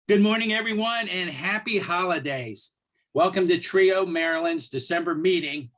Good morning, everyone, and happy holidays. Welcome to Trio Maryland's December meeting.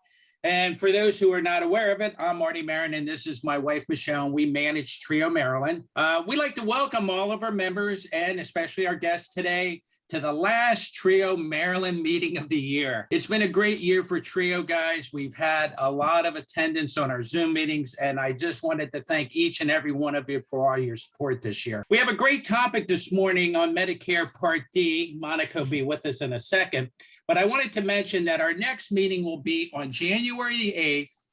And for those who are not aware of it, I'm Marty Marin, and this is my wife, Michelle, and we manage Trio Maryland. We'd like to welcome all of our members and especially our guests today to the last Trio Maryland meeting of the year. It's been a great year for Trio, guys. We've had a lot of attendance on our Zoom meetings, and I just wanted to thank each and every one of you for all your support this year. We have a great topic this morning on Medicare Part D. Monica will be with us in a second, but I wanted to mention that our next meeting will be on January the 8th.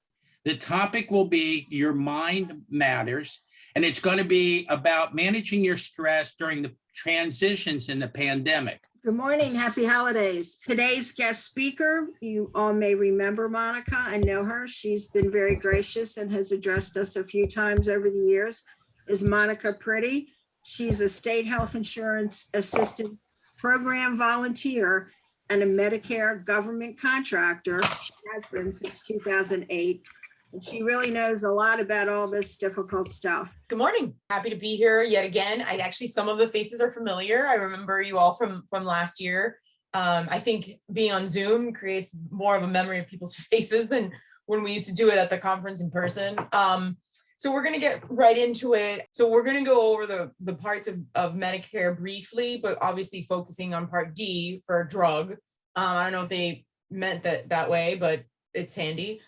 The topic will be Your Mind Matters, and it's going to be about managing your stress during the transitions in the pandemic. Good morning. Happy holidays. Today's guest speaker, you all may remember Monica and know her. She's been very gracious and has addressed us a few times over the years, is Monica Priddy. She's a state health insurance assistant program volunteer and a Medicare government contractor. She has been since 2008. And she really knows a lot about all this difficult stuff. Good morning. Happy to be here yet again. Some of the faces are familiar. I remember you all from last year. I think being on Zoom creates more of a memory of people's faces than when we used to do it at the conference in person. So we're going to get right into it. So we're going to go over the parts of Medicare briefly, but obviously focusing on Part D for drug. I don't know if they meant that way, but it's handy.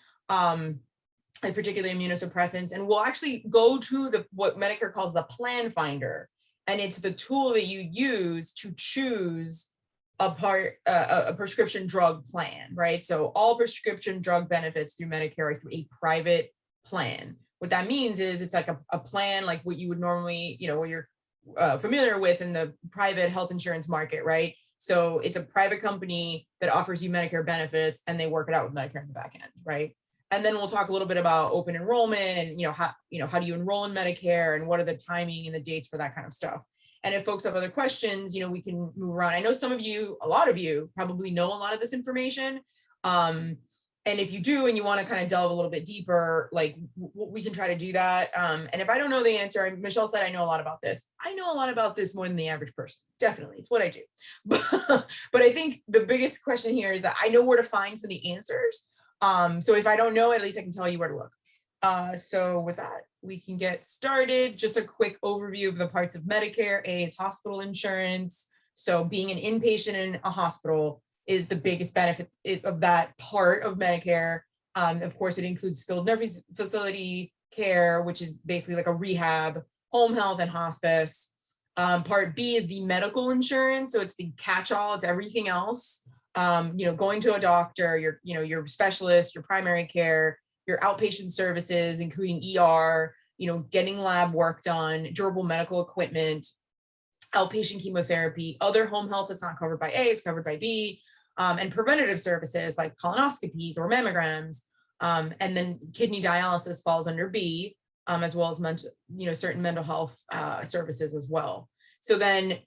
And particularly immunosuppressants, and we'll actually go to what Medicare calls the plan finder, and it's the tool that you use to choose a prescription drug plan, right? So all prescription drug benefits through Medicare are through a private plan. What that means is it's like a plan like what you would normally, what you're familiar with in the private health insurance market, right? So it's a private company that offers you Medicare benefits, and they work it out with Medicare in the back end, right? And then we'll talk a little bit about open enrollment and, how do you enroll in Medicare and what are the timing and the dates for that kind of stuff. And if folks have other questions, we can move around. I know a lot of you probably know a lot of this information. And if you do, and you want to kind of delve a little bit deeper, like we can try to do that. And if I don't know the answer, Michelle said, I know a lot about this. I know a lot about this more than the average person. Definitely. It's what I do. But I think the biggest question here is that I know where to find some of the answers. So if I don't know, at least I can tell you where to look. So with that, we can get started. Just a quick overview of the parts of Medicare. A is hospital insurance. So being an inpatient in a hospital is the biggest benefit of that part of Medicare. Of course, it includes skilled nursing facility care, which is basically like a rehab, home health, and hospice. Part B is the medical insurance. So it's the catch-all, it's everything else. Going to a doctor, your specialist, your primary care, your outpatient services, including ER, getting lab work done, durable medical equipment, outpatient chemotherapy, other home health that's not covered by A is covered by B, and preventative services like colonoscopies or mammograms. And then kidney dialysis falls under B, as well as certain mental health services as well. So then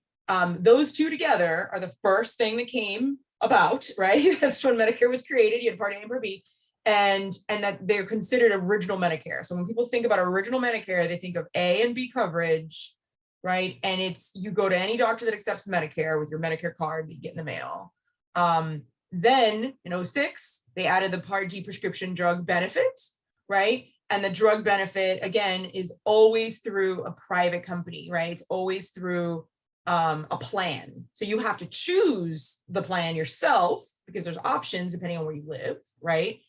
those two together are the first thing that came about, right? That's when Medicare was created. You had Part A and Part B, and that they're considered original Medicare. So when people think about original Medicare, they think of A and B coverage, right? And it's, you go to any doctor that accepts Medicare with your Medicare card that you get in the mail. Then in 2006, they added the Part D prescription drug benefit, right? And the drug benefit, again, is always through a private company, right? It's always through a plan. So you have to choose the plan yourself because there's options depending on where you live, right?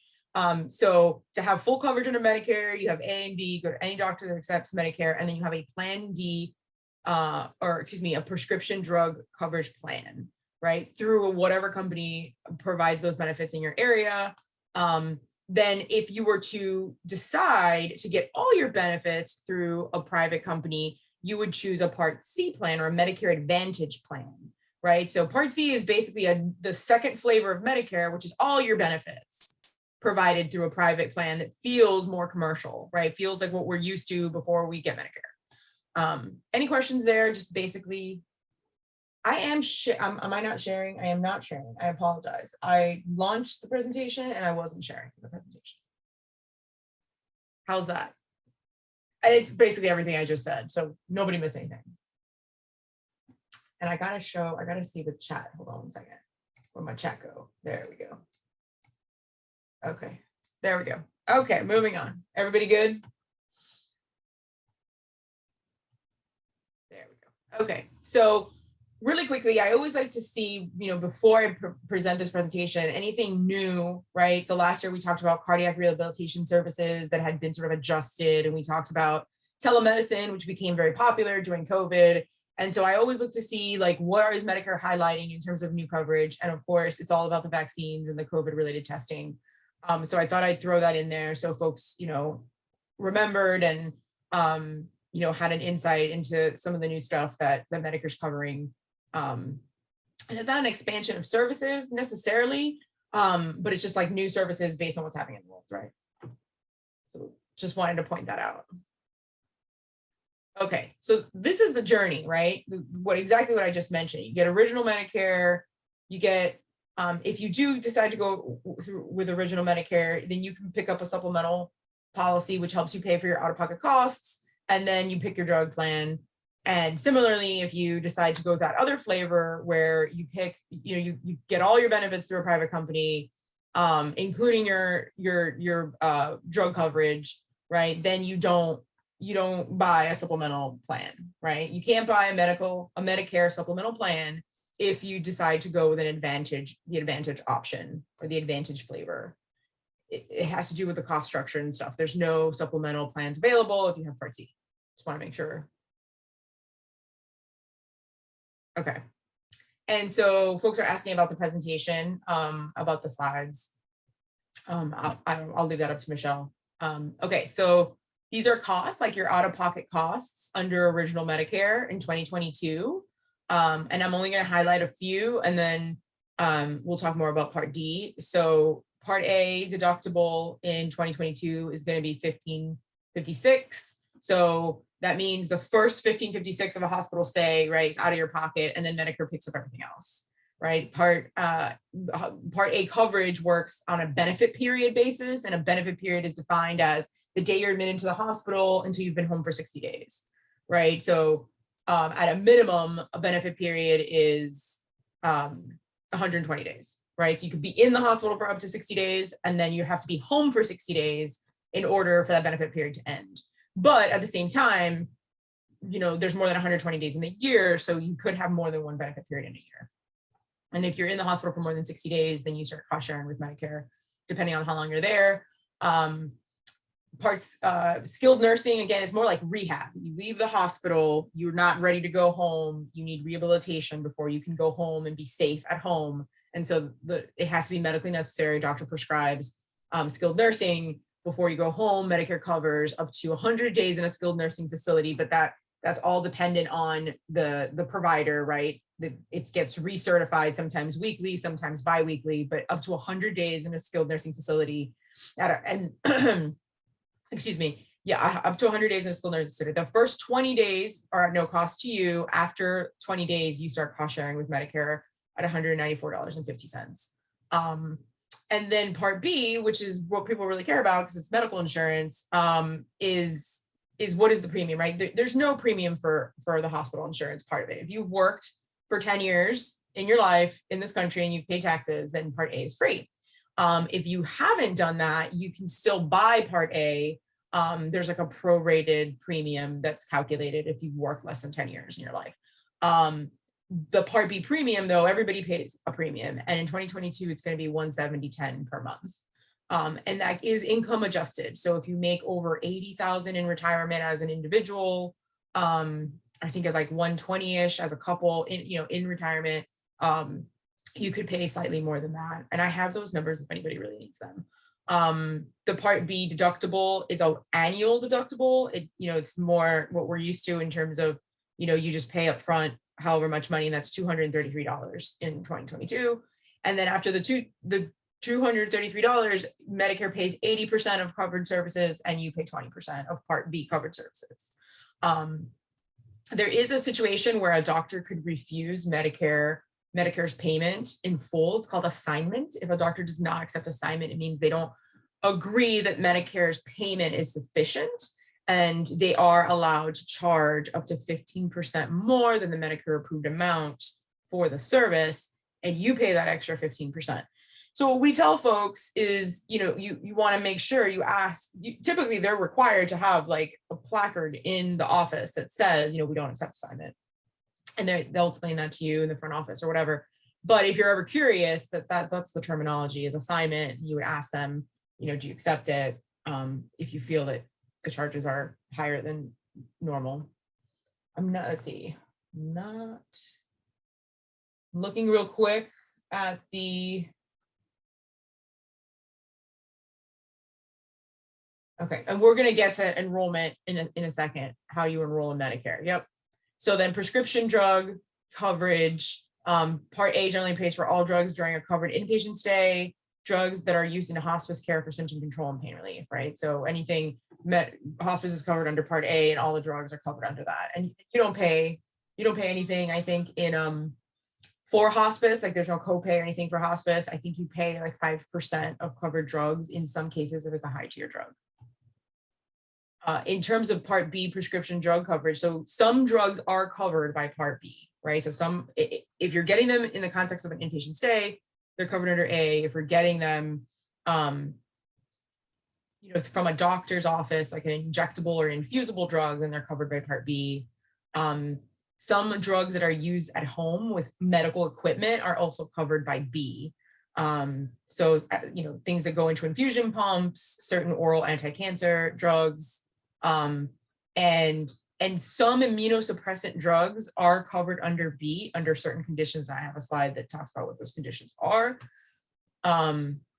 So to have full coverage under Medicare, you have A and B, go to any doctor that accepts Medicare, and then you have a Plan D, a prescription drug coverage plan, right? Through whatever company provides those benefits in your area. Then if you were to decide to get all your benefits through a private company, you would choose a Part C plan or a Medicare Advantage plan, right? So Part C is basically the second flavor of Medicare, which is all your benefits provided through a private plan that feels more commercial, right? Feels like what we're used to before we get Medicare. Any questions there? Just basically, am I not sharing? I am not sharing. I apologize. I launched the presentation and I wasn't sharing the presentation. How's that? And it's basically everything I just said, so nobody missed anything. And I gotta see the chat. Hold on one second. Where'd my chat go? There we go. Okay, there we go. Okay, moving on. Everybody good? There we go. Okay, so really quickly, I always like to see, before I present this presentation, anything new, right? So last year we talked about cardiac rehabilitation services that had been sort of adjusted, and we talked about telemedicine, which became very popular during COVID. And so I always look to see, like, what is Medicare highlighting in terms of new coverage? And of course, it's all about the vaccines and the COVID related testing. So I thought I'd throw that in there so folks, remembered and, had an insight into some of the new stuff that Medicare's covering. And it's not an expansion of services necessarily, but it's just like new services based on what's happening in the world, right? So just wanted to point that out. Okay, so this is the journey, right? Exactly what I just mentioned. You get original Medicare, you get, if you do decide to go through with original Medicare, then you can pick up a supplemental policy, which helps you pay for your out-of-pocket costs, and then you pick your drug plan. And similarly, if you decide to go with that other flavor where you pick, you get all your benefits through a private company, including your drug coverage, right? Then you don't buy a supplemental plan, right? You can't buy a Medicare supplemental plan if you decide to go with the advantage option or the advantage flavor. It has to do with the cost structure and stuff. There's no supplemental plans available if you have Part C. Just want to make sure. Okay. And so folks are asking about the presentation, about the slides. I'll leave that up to Michelle. Okay, so these are costs, like your out-of-pocket costs under original Medicare in 2022. And I'm only going to highlight a few, and then we'll talk more about Part D. So Part A deductible in 2022 is going to be $1,556. So that means the first $1,556 of a hospital stay, right, is out of your pocket, and then Medicare picks up everything else, right? Part A coverage works on a benefit period basis, and a benefit period is defined as the day you're admitted to the hospital until you've been home for 60 days, right? So at a minimum, a benefit period is 120 days, right? So you could be in the hospital for up to 60 days, and then you have to be home for 60 days in order for that benefit period to end. But at the same time, there's more than 120 days in the year, so you could have more than one benefit period in a year. And if you're in the hospital for more than 60 days, then you start cost sharing with Medicare, depending on how long you're there. Skilled nursing, again, is more like rehab. You leave the hospital, you're not ready to go home, you need rehabilitation before you can go home and be safe at home. And so it has to be medically necessary. Doctor prescribes skilled nursing before you go home. Medicare covers up to 100 days in a skilled nursing facility, but that's all dependent on the provider, right? It gets recertified sometimes weekly, sometimes bi-weekly, but up to 100 days in a skilled nursing facility excuse me, yeah, up to 100 days in a skilled nursing facility. The first 20 days are at no cost to you. After 20 days, you start cost sharing with Medicare at $194.50. And then Part B, which is what people really care about because it's medical insurance, is what is the premium, right? There's no premium for the hospital insurance part of it. If you've worked for 10 years in your life in this country and you've paid taxes, then Part A is free. If you haven't done that, you can still buy Part A. There's like a prorated premium that's calculated if you've worked less than 10 years in your life. The Part B premium, though, everybody pays a premium. And in 2022, it's going to be $170.10 per month. And that is income adjusted. So if you make over $80,000 in retirement as an individual, I think at like 120-ish as a couple in retirement, you could pay slightly more than that. And I have those numbers if anybody really needs them. The Part B deductible is an annual deductible. It's more what we're used to in terms of, you just pay up front however much money, and that's $233 in 2022. And then after the $233, Medicare pays 80% of covered services, and you pay 20% of Part B covered services. There is a situation where a doctor could refuse Medicare's payment in full. It's called assignment. If a doctor does not accept assignment, it means they don't agree that Medicare's payment is sufficient. and they are allowed to charge up to 15% more than the Medicare approved amount for the service, and you pay that extra 15%. So what we tell folks is, you want to make sure you ask, typically they're required to have like a placard in the office that says, we don't accept assignment. And they'll explain that to you in the front office or whatever. But if you're ever curious, that's the terminology is assignment, you would ask them, do you accept it? If you feel that the charges are higher than normal. Let's see, not looking real quick at the, okay, and we're going to get to enrollment in a second, how you enroll in Medicare. Yep. So then prescription drug coverage, Part A generally pays for all drugs during a covered inpatient stay, drugs that are used in hospice care for symptom control and pain relief, right? So anything, hospice is covered under Part A and all the drugs are covered under that. And you don't pay anything, I think, in for hospice, like there's no copay or anything for hospice. I think you pay like 5% of covered drugs in some cases if it's a high tier drug. In terms of Part B prescription drug coverage, so some drugs are covered by Part B, right? So if you're getting them in the context of an inpatient stay, they're covered under A. If you're getting them, from a doctor's office, like an injectable or infusible drug, then they're covered by Part B. Some drugs that are used at home with medical equipment are also covered by B. So things that go into infusion pumps, certain oral anti-cancer drugs, and some immunosuppressant drugs are covered under B under certain conditions. I have a slide that talks about what those conditions are.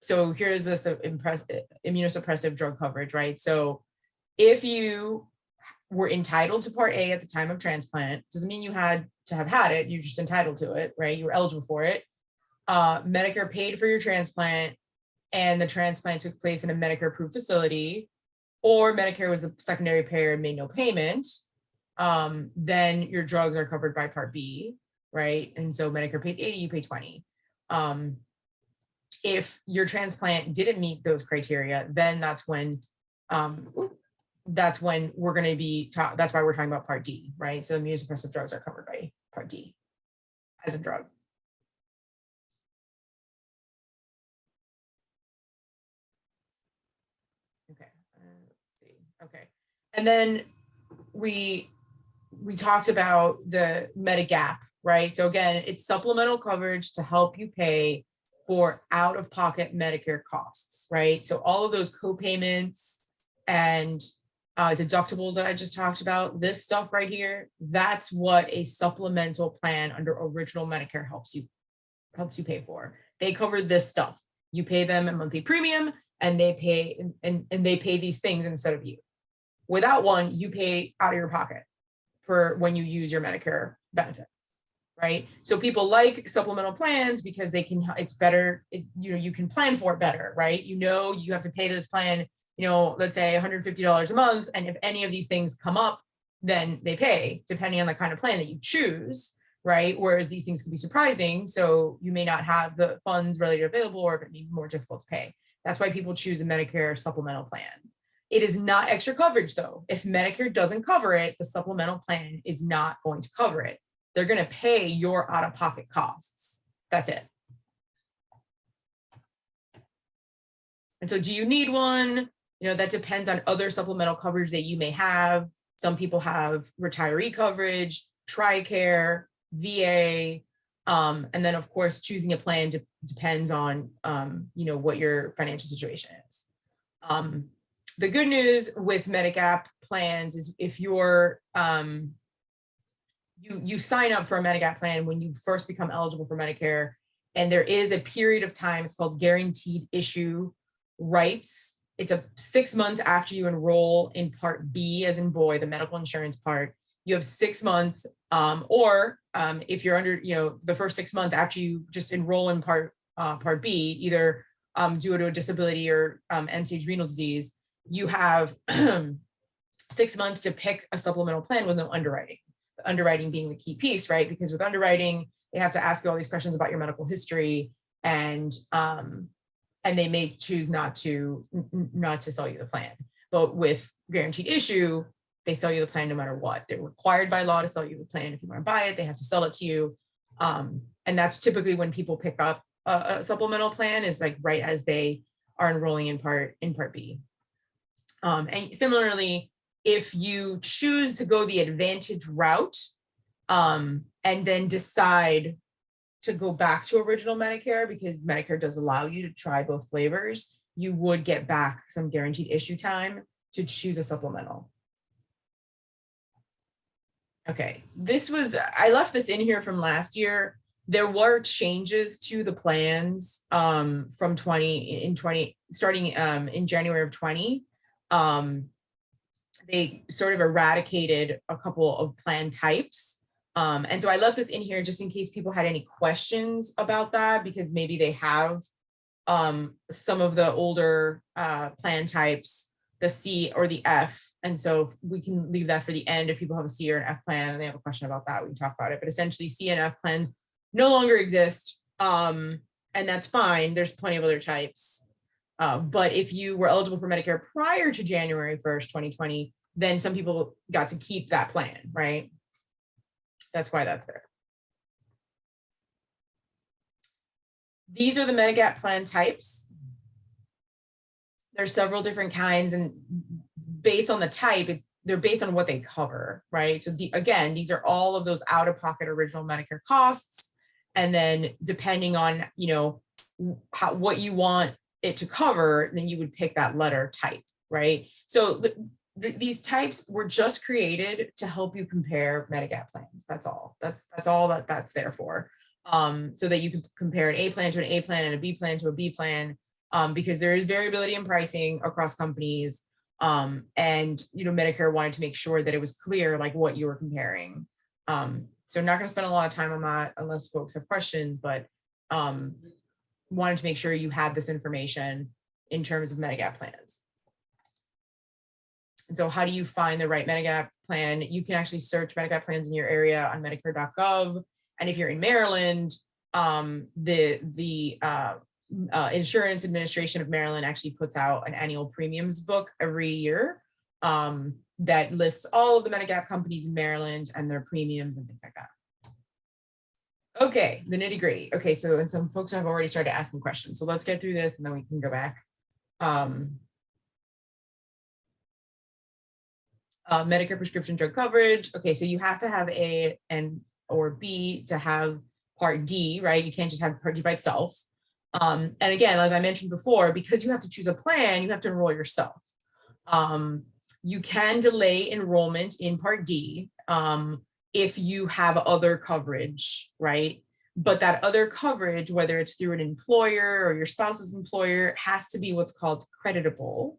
So here's this immunosuppressive drug coverage, right? So if you were entitled to Part A at the time of transplant, doesn't mean you had to have had it, you're just entitled to it, right? You were eligible for it. Medicare paid for your transplant and the transplant took place in a Medicare approved facility, or Medicare was the secondary payer and made no payment, then your drugs are covered by Part B, right? And so Medicare pays 80, you pay 20. If your transplant didn't meet those criteria, then that's when we're going to be, that's why we're talking about Part D, right? So immunosuppressive drugs are covered by Part D as a drug. Okay, let's see. Okay, and then we talked about the Medigap, right? So again, it's supplemental coverage to help you pay for out-of-pocket Medicare costs, right? So all of those co-payments and deductibles that I just talked about, this stuff right here, that's what a supplemental plan under original Medicare helps you pay for. They cover this stuff. You pay them a monthly premium and they pay and they pay these things instead of you. Without one, you pay out of your pocket for when you use your Medicare benefits, right? So people like supplemental plans because it's better, you can plan for it better, right? You have to pay this plan, let's say $150 a month. And if any of these things come up, then they pay depending on the kind of plan that you choose, right? Whereas these things can be surprising. So you may not have the funds readily available or it may be more difficult to pay. That's why people choose a Medicare supplemental plan. It is not extra coverage though. If Medicare doesn't cover it, the supplemental plan is not going to cover it. They're going to pay your out-of-pocket costs. That's it. And so do you need one? That depends on other supplemental coverage that you may have. Some people have retiree coverage, TRICARE, VA, and then of course, choosing a plan depends on, what your financial situation is. The good news with Medigap plans is if you're, you sign up for a Medigap plan when you first become eligible for Medicare, and there is a period of time, it's called guaranteed issue rights. It's 6 months after you enroll in Part B, as in boy, the medical insurance part. You have 6 months, or if you're under, the first 6 months after you just enroll in Part B, either due to a disability or end-stage renal disease, you have 6 months to pick a supplemental plan with no underwriting. The underwriting being the key piece, right? Because with underwriting, they have to ask you all these questions about your medical history, and they may choose not to sell you the plan. But with guaranteed issue, they sell you the plan no matter what. They're required by law to sell you the plan. If you want to buy it, they have to sell it to you. And that's typically when people pick up a supplemental plan, is like right as they are enrolling in part B. And similarly, if you choose to go the Advantage route, and then decide to go back to original Medicare, because Medicare does allow you to try both flavors, you would get back some guaranteed issue time to choose a supplemental. Okay, I left this in here from last year. There were changes to the plans from starting in January of 20. They sort of eradicated a couple of plan types. And so I left this in here just in case people had any questions about that, because maybe they have some of the older plan types, the C or the F. And so we can leave that for the end. If people have a C or an F plan and they have a question about that, we can talk about it. But essentially C and F plans no longer exist. And that's fine. There's plenty of other types. But if you were eligible for Medicare prior to January 1st, 2020, then some people got to keep that plan, right? That's why that's there. These are the Medigap plan types. There's several different kinds, and based on the type, they're based on what they cover, right? So again, these are all of those out-of-pocket original Medicare costs. And then depending on, what you want it to cover, then you would pick that letter type, right? So these types were just created to help you compare Medigap plans. That's all. That's all that's there for. So that you can compare an A plan to an A plan and a B plan to a B plan, because there is variability in pricing across companies. And Medicare wanted to make sure that it was clear, like what you were comparing. So not going to spend a lot of time on that unless folks have questions, but wanted to make sure you had this information in terms of Medigap plans. And so how do you find the right Medigap plan? You can actually search Medigap plans in your area on Medicare.gov. And if you're in Maryland, the Insurance Administration of Maryland actually puts out an annual premiums book every year that lists all of the Medigap companies in Maryland and their premiums and things like that. Okay, the nitty gritty. Okay, so and some folks have already started asking questions. So let's get through this and then we can go back. Medicare prescription drug coverage. Okay, so you have to have A and or B to have Part D, right? You can't just have Part D by itself. And again, as I mentioned before, because you have to choose a plan, you have to enroll yourself. You can delay enrollment in Part D if you have other coverage, right? But that other coverage, whether it's through an employer or your spouse's employer, has to be what's called creditable.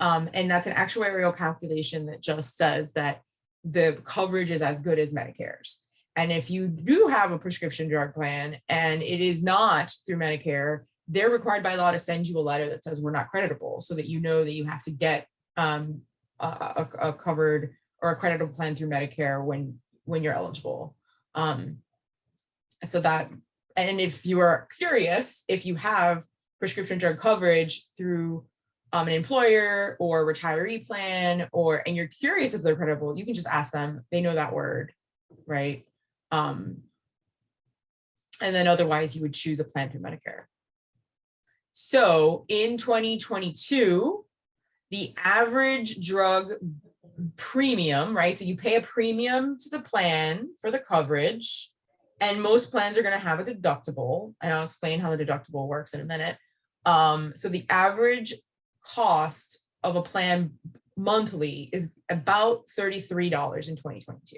And that's an actuarial calculation that just says that the coverage is as good as Medicare's. And if you do have a prescription drug plan and it is not through Medicare, they're required by law to send you a letter that says we're not creditable, so that you know that you have to get a covered or a creditable plan through Medicare when you're eligible. So that, and if you are curious, if you have prescription drug coverage through an employer or retiree plan, and you're curious if they're creditable, you can just ask them. They know that word, right? And then otherwise you would choose a plan through Medicare. So in 2022, the average drug premium, right? So you pay a premium to the plan for the coverage, and most plans are going to have a deductible, and I'll explain how the deductible works in a minute. So the average cost of a plan monthly is about $33 in 2022,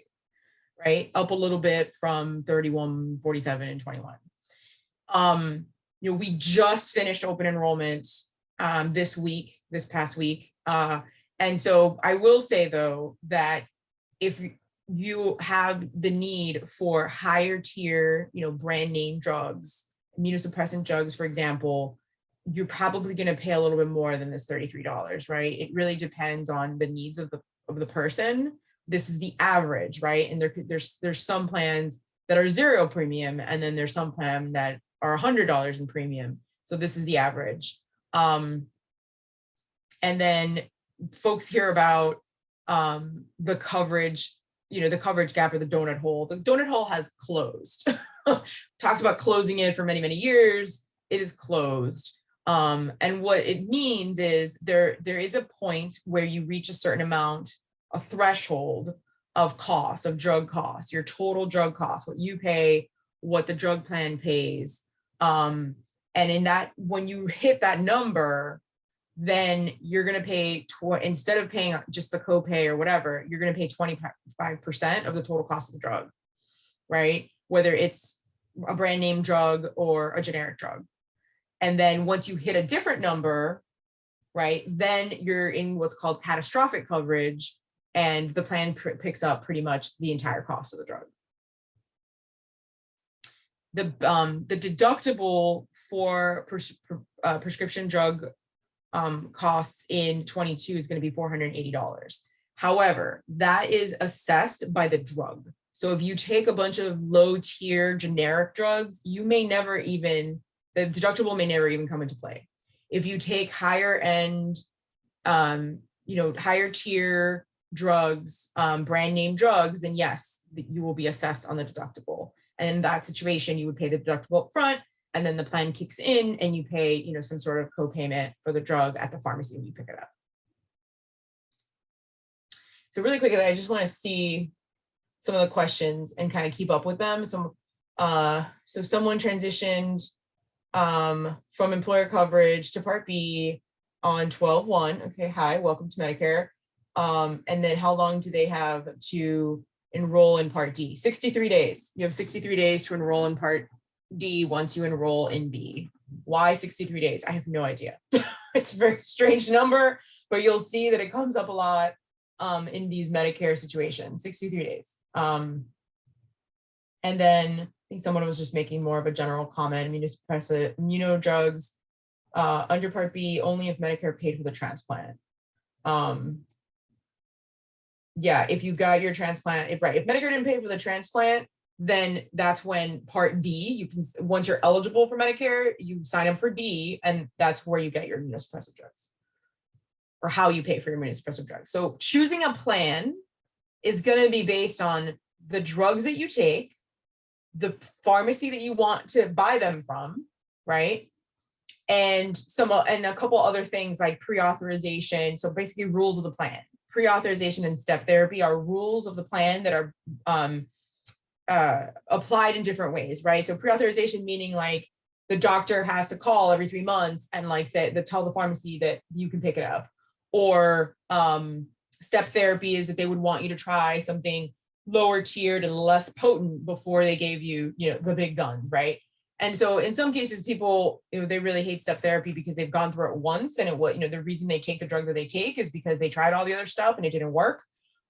right? Up a little bit from $31.47 in 21. We just finished open enrollment this past week. And so I will say though, that if you have the need for higher tier, brand name drugs, immunosuppressant drugs, for example, you're probably going to pay a little bit more than this $33, right? It really depends on the needs of the person. This is the average, right? And there's some plans that are zero premium, and then there's some plans that are $100 in premium. So this is the average. And then folks hear about the coverage, the coverage gap or the donut hole. The donut hole has closed. Talked about closing it for many, many years. It is closed. And what it means is there is a point where you reach a certain amount, a threshold of cost, of drug costs, your total drug cost, what you pay, what the drug plan pays. And in that, when you hit that number, then you're going to pay, instead of paying just the copay or whatever, you're going to pay 25% of the total cost of the drug, right? Whether it's a brand name drug or a generic drug. And then once you hit a different number, right, then you're in what's called catastrophic coverage, and the plan picks up pretty much the entire cost of the drug. The deductible for prescription drug costs in 22 is going to be $480. However, that is assessed by the drug. So if you take a bunch of low tier generic drugs, you may never even, the deductible may never even come into play. If you take higher end, higher tier drugs, brand name drugs, then yes, you will be assessed on the deductible. And in that situation, you would pay the deductible up front, and then the plan kicks in and you pay, some sort of co-payment for the drug at the pharmacy when you pick it up. So really quickly, I just want to see some of the questions and kind of keep up with them. So someone transitioned from employer coverage to Part B on 12/1. Okay, hi, welcome to Medicare. And then how long do they have to enroll in Part D? 63 days. You have 63 days to enroll in Part D once you enroll in B. Why 63 days? I have no idea. It's a very strange number, but you'll see that it comes up a lot in these Medicare situations. 63 days. And then I think someone was just making more of a general comment. Immunosuppressive drugs under Part B only if Medicare paid for the transplant. Yeah, if you got your transplant, if Medicare didn't pay for the transplant, then that's when Part D, you can, once you're eligible for Medicare, you sign up for D, and that's where you get your immunosuppressive drugs, or how you pay for your immunosuppressive drugs. So choosing a plan is going to be based on the drugs that you take, the pharmacy that you want to buy them from, right? And a couple other things like pre-authorization. So basically rules of the plan. Pre-authorization and step therapy are rules of the plan that are applied in different ways, right? So pre-authorization meaning like the doctor has to call every 3 months and tell the pharmacy that you can pick it up. Or step therapy is that they would want you to try something lower tiered and less potent before they gave you, the big gun, right? And so in some cases, people, they really hate step therapy because they've gone through it once, and the reason they take the drug that they take is because they tried all the other stuff and it didn't work.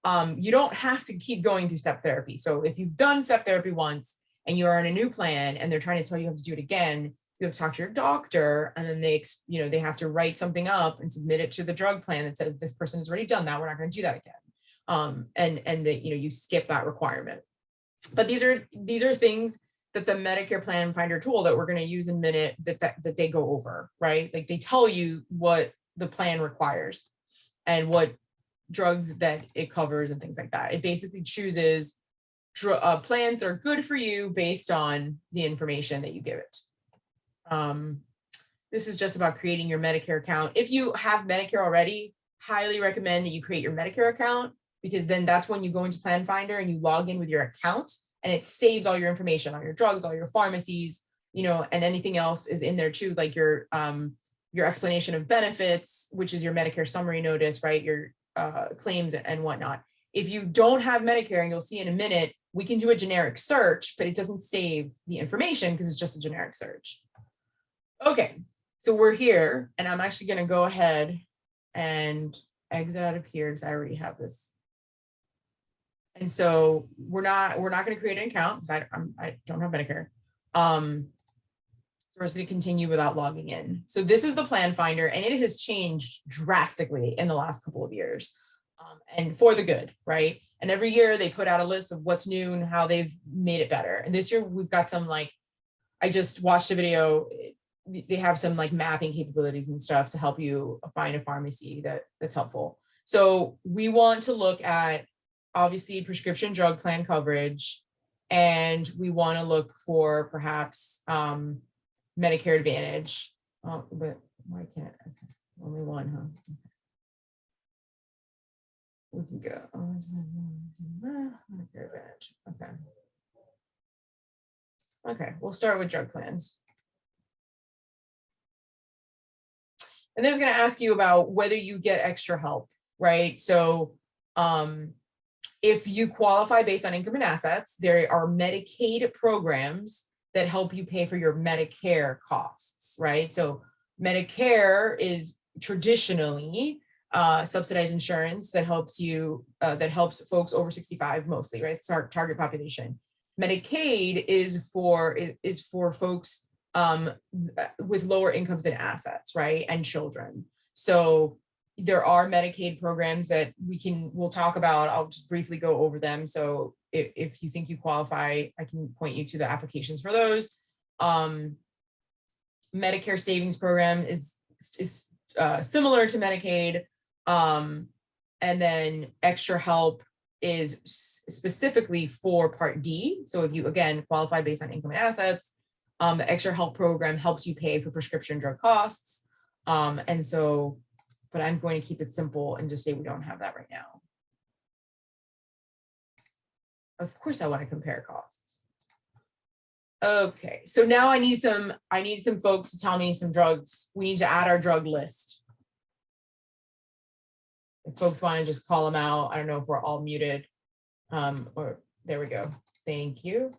You don't have to keep going through step therapy. So if you've done step therapy once and you are in a new plan and they're trying to tell you have to do it again, you have to talk to your doctor, and then they have to write something up and submit it to the drug plan that says this person has already done that. We're not going to do that again. And that, you skip that requirement. But these are things that the Medicare Plan Finder tool that we're going to use in a minute that they go over, right? Like they tell you what the plan requires and what drugs that it covers and things like that. It basically chooses plans that are good for you based on the information that you give it. This is just about creating your Medicare account. If you have Medicare already, highly recommend that you create your Medicare account, because then that's when you go into Plan Finder and you log in with your account, and it saves all your information on your drugs, all your pharmacies, and anything else is in there too, like your explanation of benefits, which is your Medicare summary notice, right? Your claims and whatnot. If you don't have Medicare, and you'll see in a minute, we can do a generic search, but it doesn't save the information because it's just a generic search. Okay, so we're here, and I'm actually going to go ahead and exit out of here because I already have this. And so we're not going to create an account because I don't have Medicare. So we're just going to continue without logging in. So this is the Plan Finder, and it has changed drastically in the last couple of years, and for the good, right? And every year they put out a list of what's new and how they've made it better. And this year we've got some, like, I just watched a video they have some like mapping capabilities and stuff to help you find a pharmacy that's helpful. So we want to look at obviously prescription drug plan coverage, and we want to look for perhaps Medicare Advantage. Oh, but why can't okay. Only one, huh? Okay. We can go. Medicare Advantage. Okay. Okay, we'll start with drug plans. And then it's going to ask you about whether you get extra help, right? So if you qualify based on income and assets, there are Medicaid programs that help you pay for your Medicare costs, right? So Medicare is traditionally subsidized insurance that helps you, that helps folks over 65 mostly, right? It's our target population. Medicaid is for folks with lower incomes and assets, right? And children. So there are Medicaid programs that we'll talk about. I'll just briefly go over them. So if you think you qualify, I can point you to the applications for those. Medicare Savings Program is similar to Medicaid. And then Extra Help is specifically for Part D. So if you, again, qualify based on income and assets, the Extra Help program helps you pay for prescription drug costs. And so, but I'm going to keep it simple and just say we don't have that right now. Of course, I want to compare costs. Okay, so now I need some folks to tell me some drugs. We need to add our drug list. If folks want to just call them out, I don't know if we're all muted. Or there we go. Thank you.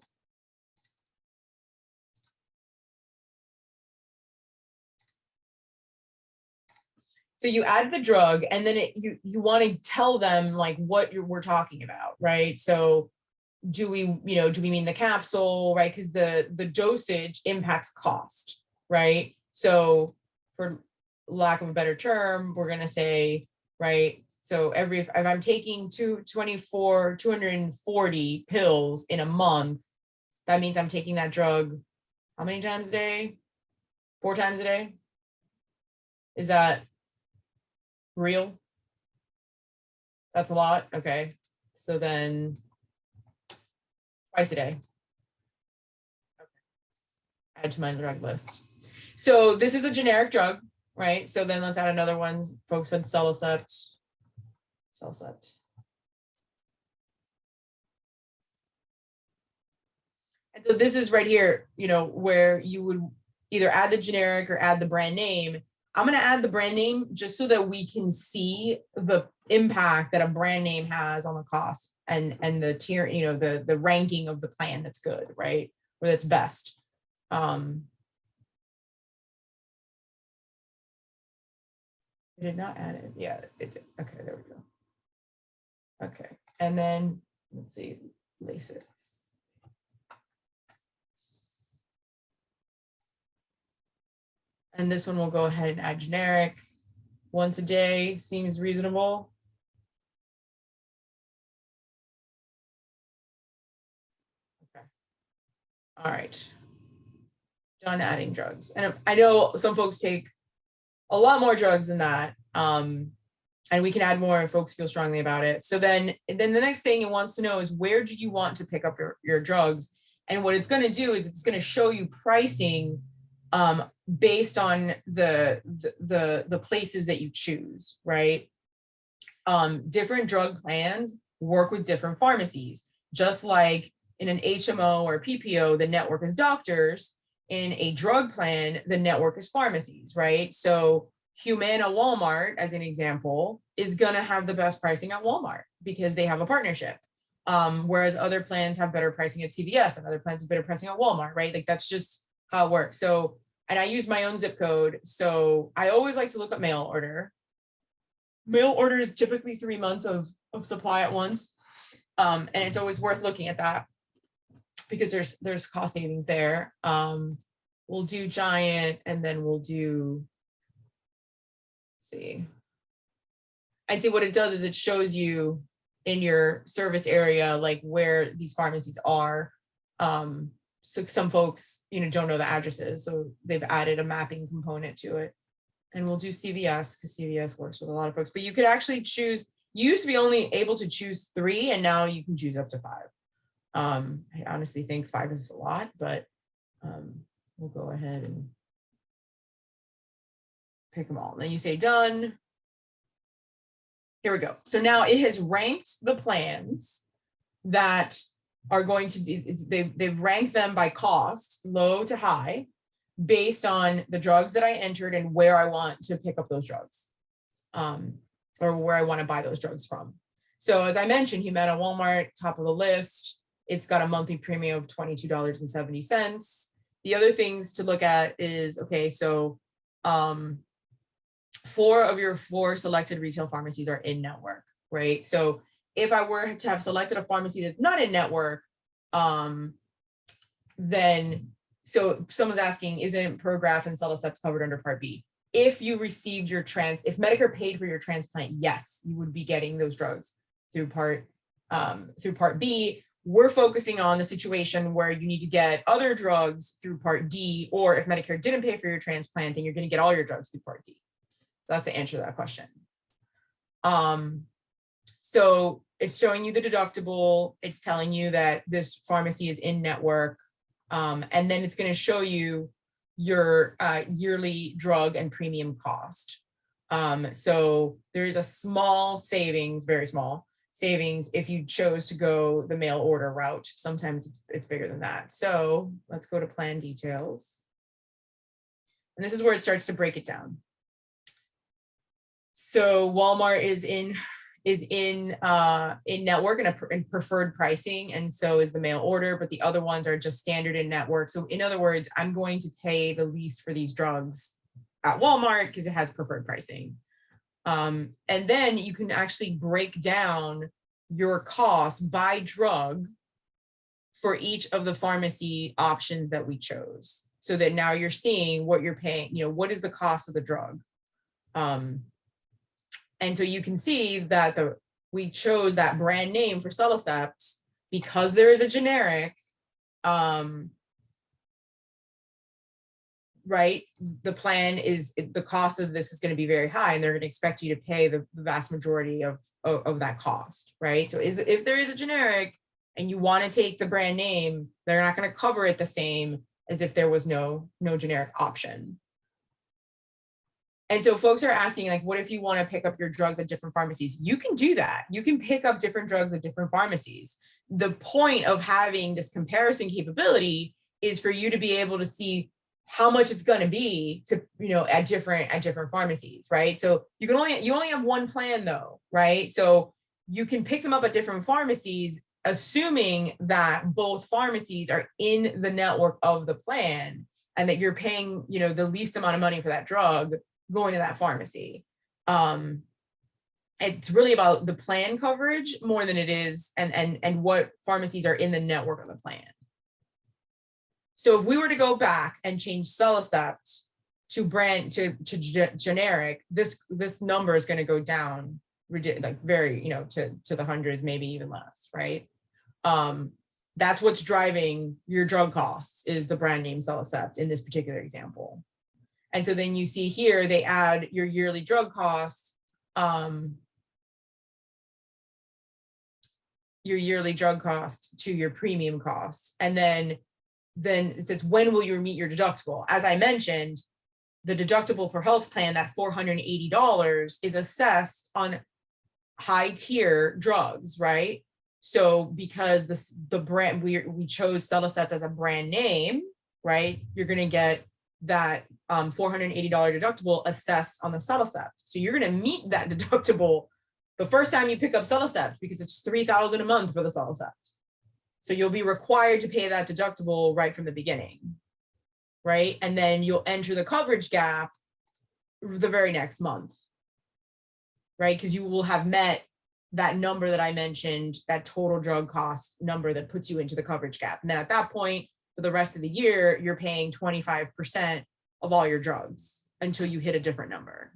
So you add the drug, and then you want to tell them like what we're talking about, right? So do we mean the capsule, right? Because the dosage impacts cost, right? So for lack of a better term, we're gonna say, right? So if I'm taking 240 pills in a month, that means I'm taking that drug how many times a day? 4 times a day? Is that real? That's a lot. Okay. So then twice a day. Okay. Add to my drug list. So this is a generic drug, right? So then let's add another one. Folks said Sulcept. And so this is right here, where you would either add the generic or add the brand name. I'm going to add the brand name just so that we can see the impact that a brand name has on the cost and the tier, the ranking of the plan that's good, right? Or that's best. I did not add it. Yeah, it did. Okay, there we go. Okay, and then let's see, Lasix. And this one will go ahead and add generic. Once a day seems reasonable. Okay. All right. Done adding drugs. And I know some folks take a lot more drugs than that. And we can add more if folks feel strongly about it. So then the next thing it wants to know is, where do you want to pick up your drugs? And what it's going to do is it's going to show you pricing based on the places that you choose, right? Different drug plans work with different pharmacies. Just like in an HMO or PPO, the network is doctors. In a drug plan, the network is pharmacies, right? So Humana Walmart, as an example, is going to have the best pricing at Walmart because they have a partnership. Whereas other plans have better pricing at CVS and other plans have better pricing at Walmart, right? Like that's just how it works. So, and I use my own zip code. So I always like to look at mail order. Mail order is typically 3 months of supply at once. And it's always worth looking at that because there's cost savings there. We'll do Giant, and then we'll do, see. I see what it does is it shows you in your service area, like where these pharmacies are. So some folks, don't know the addresses, so they've added a mapping component to it. And we'll do CVS because CVS works with a lot of folks, but you could actually choose, you used to be only able to choose 3 and now you can choose up to 5. I honestly think 5 is a lot, but we'll go ahead and pick them all. Then you say done. Here we go. So now it has ranked the plans that are going to be, they've ranked them by cost, low to high, based on the drugs that I entered and where I want to pick up those drugs, or where I want to buy those drugs from. So as I mentioned, Humana, Walmart, top of the list. It's got a monthly premium of $22.70. The other things to look at is, okay, so 4 of your 4 selected retail pharmacies are in network, right? So if I were to have selected a pharmacy that's not in network, then, so someone's asking, isn't Prograf and Sulcept covered under Part B? If you received your if Medicare paid for your transplant, yes, you would be getting those drugs through Part B. We're focusing on the situation where you need to get other drugs through Part D, or if Medicare didn't pay for your transplant, then you're going to get all your drugs through Part D. So that's the answer to that question. So it's showing you the deductible. It's telling you that this pharmacy is in network. And then it's going to show you your yearly drug and premium cost. So there is a small savings, very small savings, if you chose to go the mail order route. Sometimes it's bigger than that. So let's go to plan details. And this is where it starts to break it down. So Walmart is in network and preferred pricing, and so is the mail order, but the other ones are just standard in network. So in other words, I'm going to pay the least for these drugs at Walmart because it has preferred pricing. And then you can actually break down your cost by drug for each of the pharmacy options that we chose, so that now you're seeing what you're paying, what is the cost of the drug. And so you can see that we chose that brand name for Sulcept because there is a generic, right? The plan is, the cost of this is going to be very high, and they're going to expect you to pay the vast majority of that cost, right? So if there is a generic and you want to take the brand name, they're not going to cover it the same as if there was no generic option. And so folks are asking, like, what if you want to pick up your drugs at different pharmacies? You can do that. You can pick up different drugs at different pharmacies. The point of having this comparison capability is for you to be able to see how much it's going to be to, at different pharmacies, right? So you only have one plan though, right? So you can pick them up at different pharmacies, assuming that both pharmacies are in the network of the plan and that you're paying, the least amount of money for that drug going to that pharmacy. It's really about the plan coverage more than it is and what pharmacies are in the network of the plan. So if we were to go back and change Sulcept to generic, this number is going to go down like very, to the hundreds, maybe even less, right? That's what's driving your drug costs, is the brand name Sulcept in this particular example. And so then you see here, they add your yearly drug cost, to your premium cost. And then it says, when will you meet your deductible? As I mentioned, the deductible for health plan, that $480, is assessed on high tier drugs, right? So because the brand, we chose Sulcept as a brand name, right? You're going to get that $480 deductible assessed on the Sulcept. So you're going to meet that deductible the first time you pick up Sulcept, because it's $3,000 a month for the Sulcept. So you'll be required to pay that deductible right from the beginning, right? And then you'll enter the coverage gap the very next month, right? Because you will have met that number that I mentioned, that total drug cost number that puts you into the coverage gap. And then at that point, for the rest of the year, you're paying 25% of all your drugs until you hit a different number.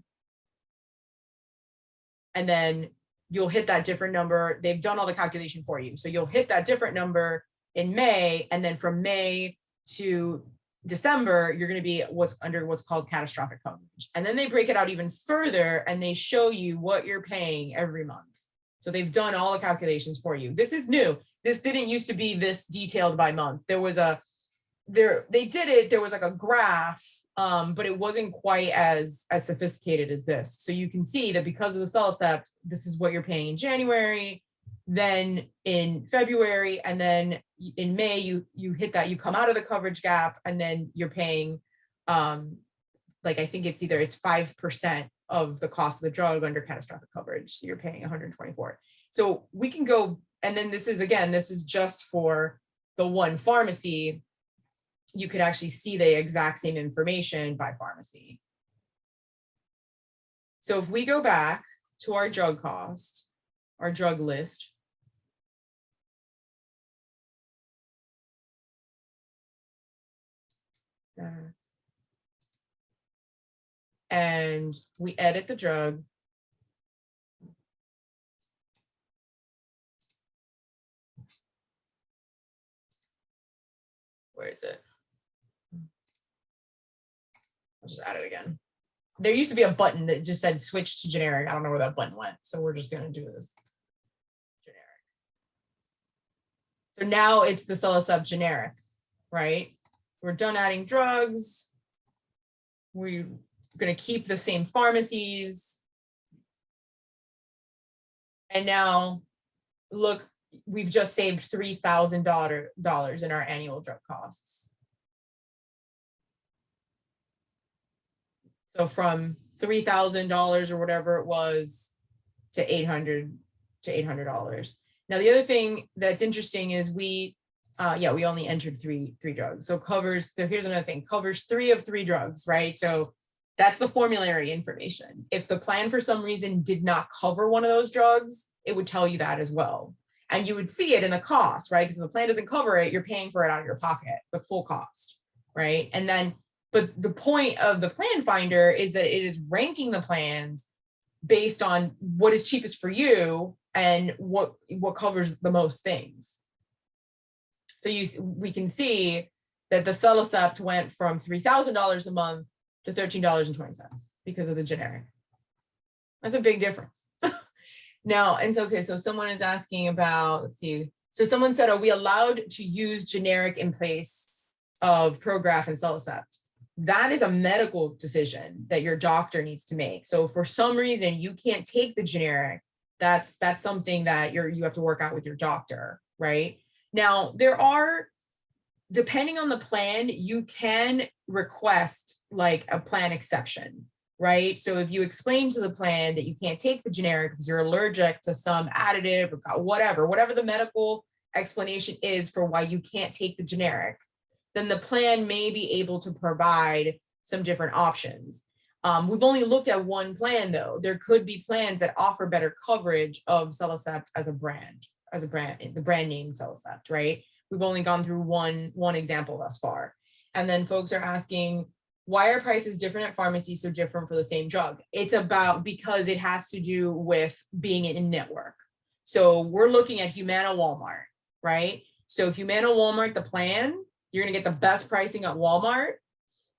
And then you'll hit that different number. They've done all the calculation for you. So you'll hit that different number in May. And then from May to December, you're going to be under what's called catastrophic coverage. And then they break it out even further and they show you what you're paying every month. So they've done all the calculations for you. This is new. This didn't used to be this detailed by month. There was they did it, there was like a graph, but it wasn't quite as sophisticated as this. So you can see that because of the Sulcept, this is what you're paying in January, then in February, and then in May, you hit that, you come out of the coverage gap, and then you're paying, like, I think it's 5% of the cost of the drug under catastrophic coverage. So you're paying 124. So we can go, and then this is just for the one pharmacy. You could actually see the exact same information by pharmacy. So if we go back to our drug cost, our drug list, and we edit the drug, where is it? I'll just add it again. There used to be a button that just said switch to generic. I don't know where that button went. So we're just going to do this generic. So now it's the Sulcept generic, right? We're done adding drugs. We're going to keep the same pharmacies. And now look, we've just saved $3,000 in our annual drug costs. So from $3,000 or whatever it was to $800. Now the other thing that's interesting is we only entered three drugs. So here's another thing, covers 3 of 3 drugs, right? So that's the formulary information. If the plan for some reason did not cover one of those drugs, it would tell you that as well. And you would see it in the cost, right? Because if the plan doesn't cover it, you're paying for it out of your pocket, the full cost, right? And then, but the point of the plan finder is that it is ranking the plans based on what is cheapest for you and what covers the most things. So we can see that the Sulcept went from $3,000 a month to $13.20 because of the generic. That's a big difference. Now, and so, okay, so someone is asking about, let's see. So someone said, are we allowed to use generic in place of Prograf and Sulcept? That is a medical decision that your doctor needs to make. So for some reason you can't take the generic, that's something that you have to work out with your doctor, right? Now, there are, depending on the plan, you can request like a plan exception, right? So if you explain to the plan that you can't take the generic because you're allergic to some additive or whatever the medical explanation is for why you can't take the generic, then the plan may be able to provide some different options. We've only looked at one plan though. There could be plans that offer better coverage of Sulcept as a brand, the brand name Sulcept, right? We've only gone through one example thus far. And then folks are asking, why are prices different at pharmacies so different for the same drug? It's because it has to do with being in network. So we're looking at Humana Walmart, right? So Humana Walmart, the plan, you're gonna get the best pricing at Walmart.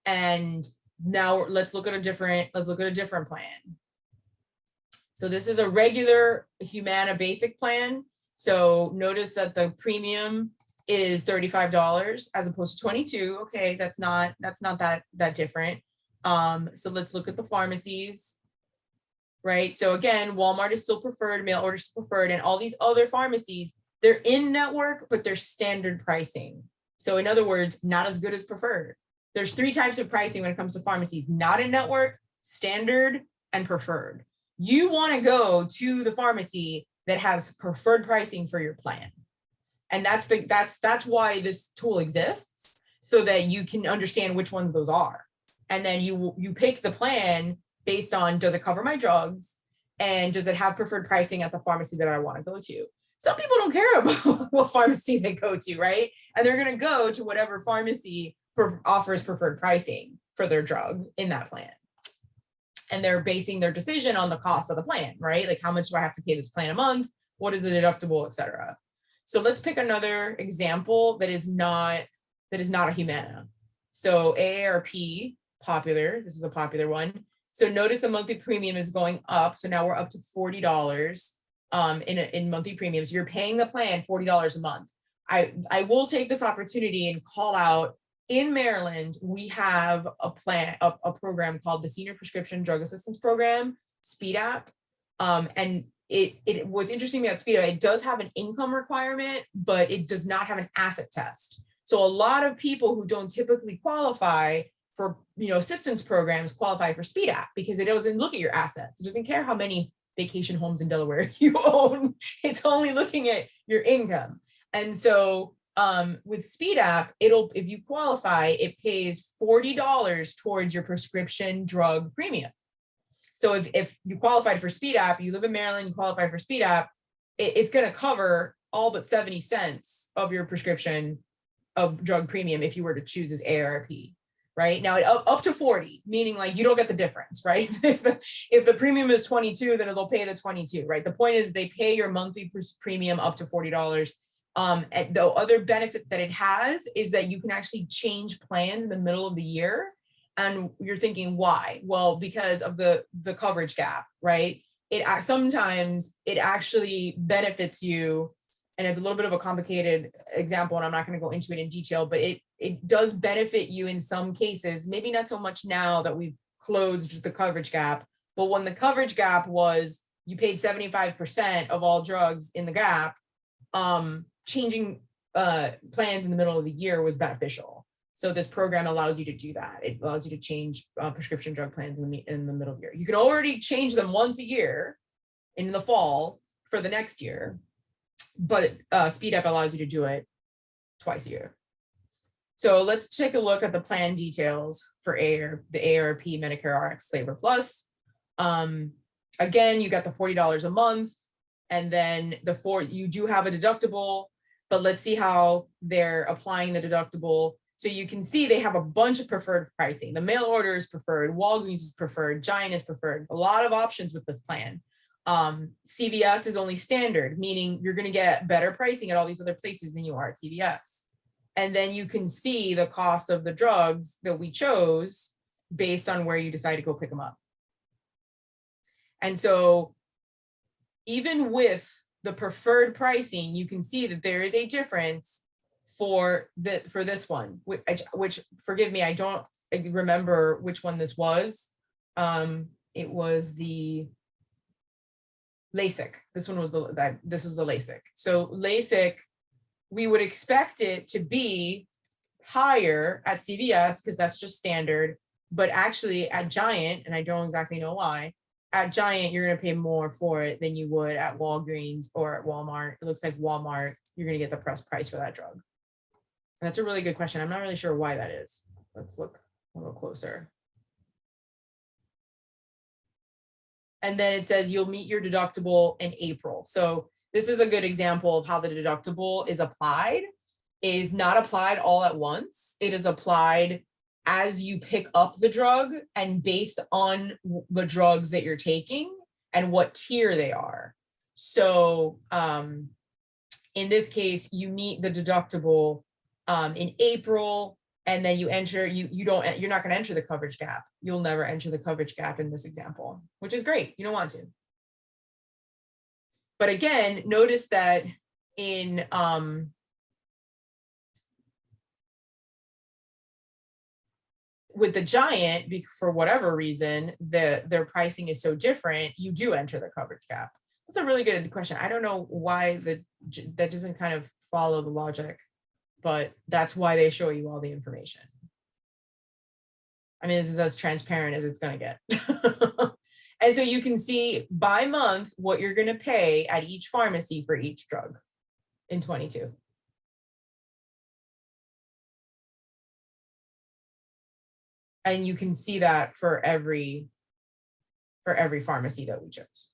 And now let's look at a different plan. So this is a regular Humana basic plan. So notice that the premium is $35 as opposed to $22. Okay, that's not that different. So let's look at the pharmacies, right? So again, Walmart is still preferred, mail order is preferred, and all these other pharmacies, they're in network, but they're standard pricing. So in other words, not as good as preferred. There's 3 types of pricing when it comes to pharmacies: not in network, standard, and preferred. You want to go to the pharmacy that has preferred pricing for your plan. And that's why this tool exists, so that you can understand which ones those are. And then you pick the plan based on, does it cover my drugs? And does it have preferred pricing at the pharmacy that I want to go to? Some people don't care about what pharmacy they go to, right? And they're going to go to whatever pharmacy offers preferred pricing for their drug in that plan. And they're basing their decision on the cost of the plan, right? Like, how much do I have to pay this plan a month? What is the deductible, et cetera? So let's pick another example that is not that is not a Humana. So AARP, popular, this is a popular one. So notice the monthly premium is going up. So now we're up to $40 in monthly premiums. You're paying the plan $40 a month. I will take this opportunity and call out, in Maryland, we have a plan, a program called the Senior Prescription Drug Assistance Program, SpeedApp. And what's interesting about SpeedApp, it does have an income requirement, but it does not have an asset test. So a lot of people who don't typically qualify for, assistance programs qualify for SpeedApp because it doesn't look at your assets. It doesn't care how many vacation homes in Delaware you own. It's only looking at your income. And so with SpeedApp, if you qualify, it pays $40 towards your prescription drug premium. So if you qualified for SpeedApp, you live in Maryland, you qualify for SpeedApp, it's going to cover all but 70 cents of your prescription of drug premium if you were to choose as AARP, right? Now up to 40, meaning like you don't get the difference, right? If the premium is 22, then it'll pay the 22, right? The point is they pay your monthly premium up to $40. And the other benefit that it has is that you can actually change plans in the middle of the year. And you're thinking, why? Well, because of the coverage gap, right? Sometimes it actually benefits you, and it's a little bit of a complicated example, and I'm not going to go into it in detail, but it does benefit you in some cases, maybe not so much now that we've closed the coverage gap, but when the coverage gap was, you paid 75% of all drugs in the gap, changing plans in the middle of the year was beneficial. So this program allows you to do that. It allows you to change prescription drug plans in the middle of the year. You can already change them once a year in the fall for the next year, but SpeedApp allows you to do it twice a year. So let's take a look at the plan details for the AARP Medicare RX Labor Plus. Again, you got the $40 a month, and then you do have a deductible, but let's see how they're applying the deductible. So you can see they have a bunch of preferred pricing. The mail order is preferred, Walgreens is preferred, Giant is preferred, a lot of options with this plan. CVS is only standard, meaning you're going to get better pricing at all these other places than you are at CVS. And then you can see the cost of the drugs that we chose based on where you decide to go pick them up. And so even with the preferred pricing, you can see that there is a difference for this one, which forgive me, I don't remember which one this was. It was the LASIK. This was the LASIK. So LASIK, we would expect it to be higher at CVS because that's just standard, but actually at Giant, and I don't exactly know why, at Giant, you're going to pay more for it than you would at Walgreens or at Walmart. It looks like Walmart, you're going to get the press price for that drug. And that's a really good question. I'm not really sure why that is. Let's look a little closer. And then it says you'll meet your deductible in April. So this is a good example of how the deductible is applied. It is not applied all at once. It is applied as you pick up the drug and based on the drugs that you're taking and what tier they are. So in this case, you meet the deductible in April, and then you enter, you're not going to enter the coverage gap. You'll never enter the coverage gap in this example, which is great. You don't want to. But again, notice that in with the Giant, for whatever reason, their pricing is so different, you do enter the coverage gap. That's a really good question. I don't know why that doesn't kind of follow the logic, but that's why they show you all the information. I mean, this is as transparent as it's going to get. And so you can see by month what you're going to pay at each pharmacy for each drug in 22. And you can see that for every pharmacy that we chose.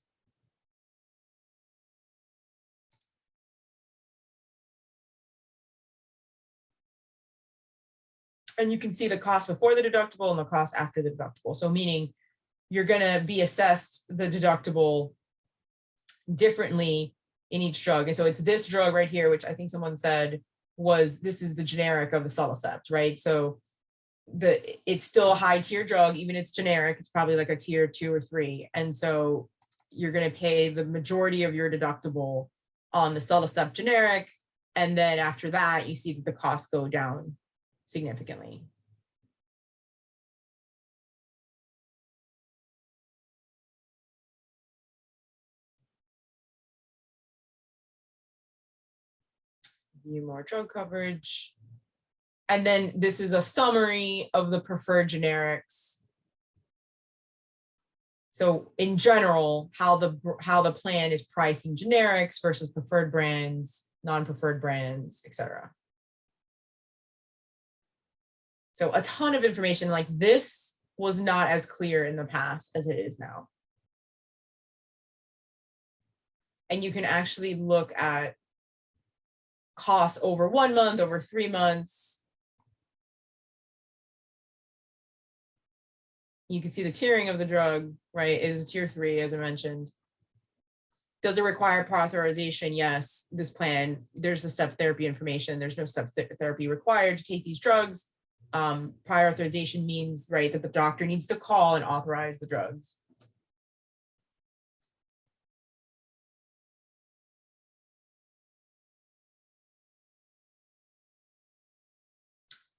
And you can see the cost before the deductible and the cost after the deductible. So meaning you're going to be assessed the deductible differently in each drug. And so it's this drug right here, which I think someone said was this is the generic of the Sulcept, right? So it's still a high tier drug, even it's generic, it's probably like a tier 2 or 3. And so you're going to pay the majority of your deductible on the Sulcept generic. And then after that, you see that the costs go down significantly. View more drug coverage. And then this is a summary of the preferred generics. So in general, how the plan is pricing generics versus preferred brands, non-preferred brands, etc. So a ton of information like this was not as clear in the past as it is now. And you can actually look at costs over 1 month, over 3 months. You can see the tiering of the drug, right? It is a tier 3, as I mentioned. Does it require prior authorization? Yes. This plan, there's the step therapy information. There's no step therapy required to take these drugs. Prior authorization means, right, that the doctor needs to call and authorize the drugs.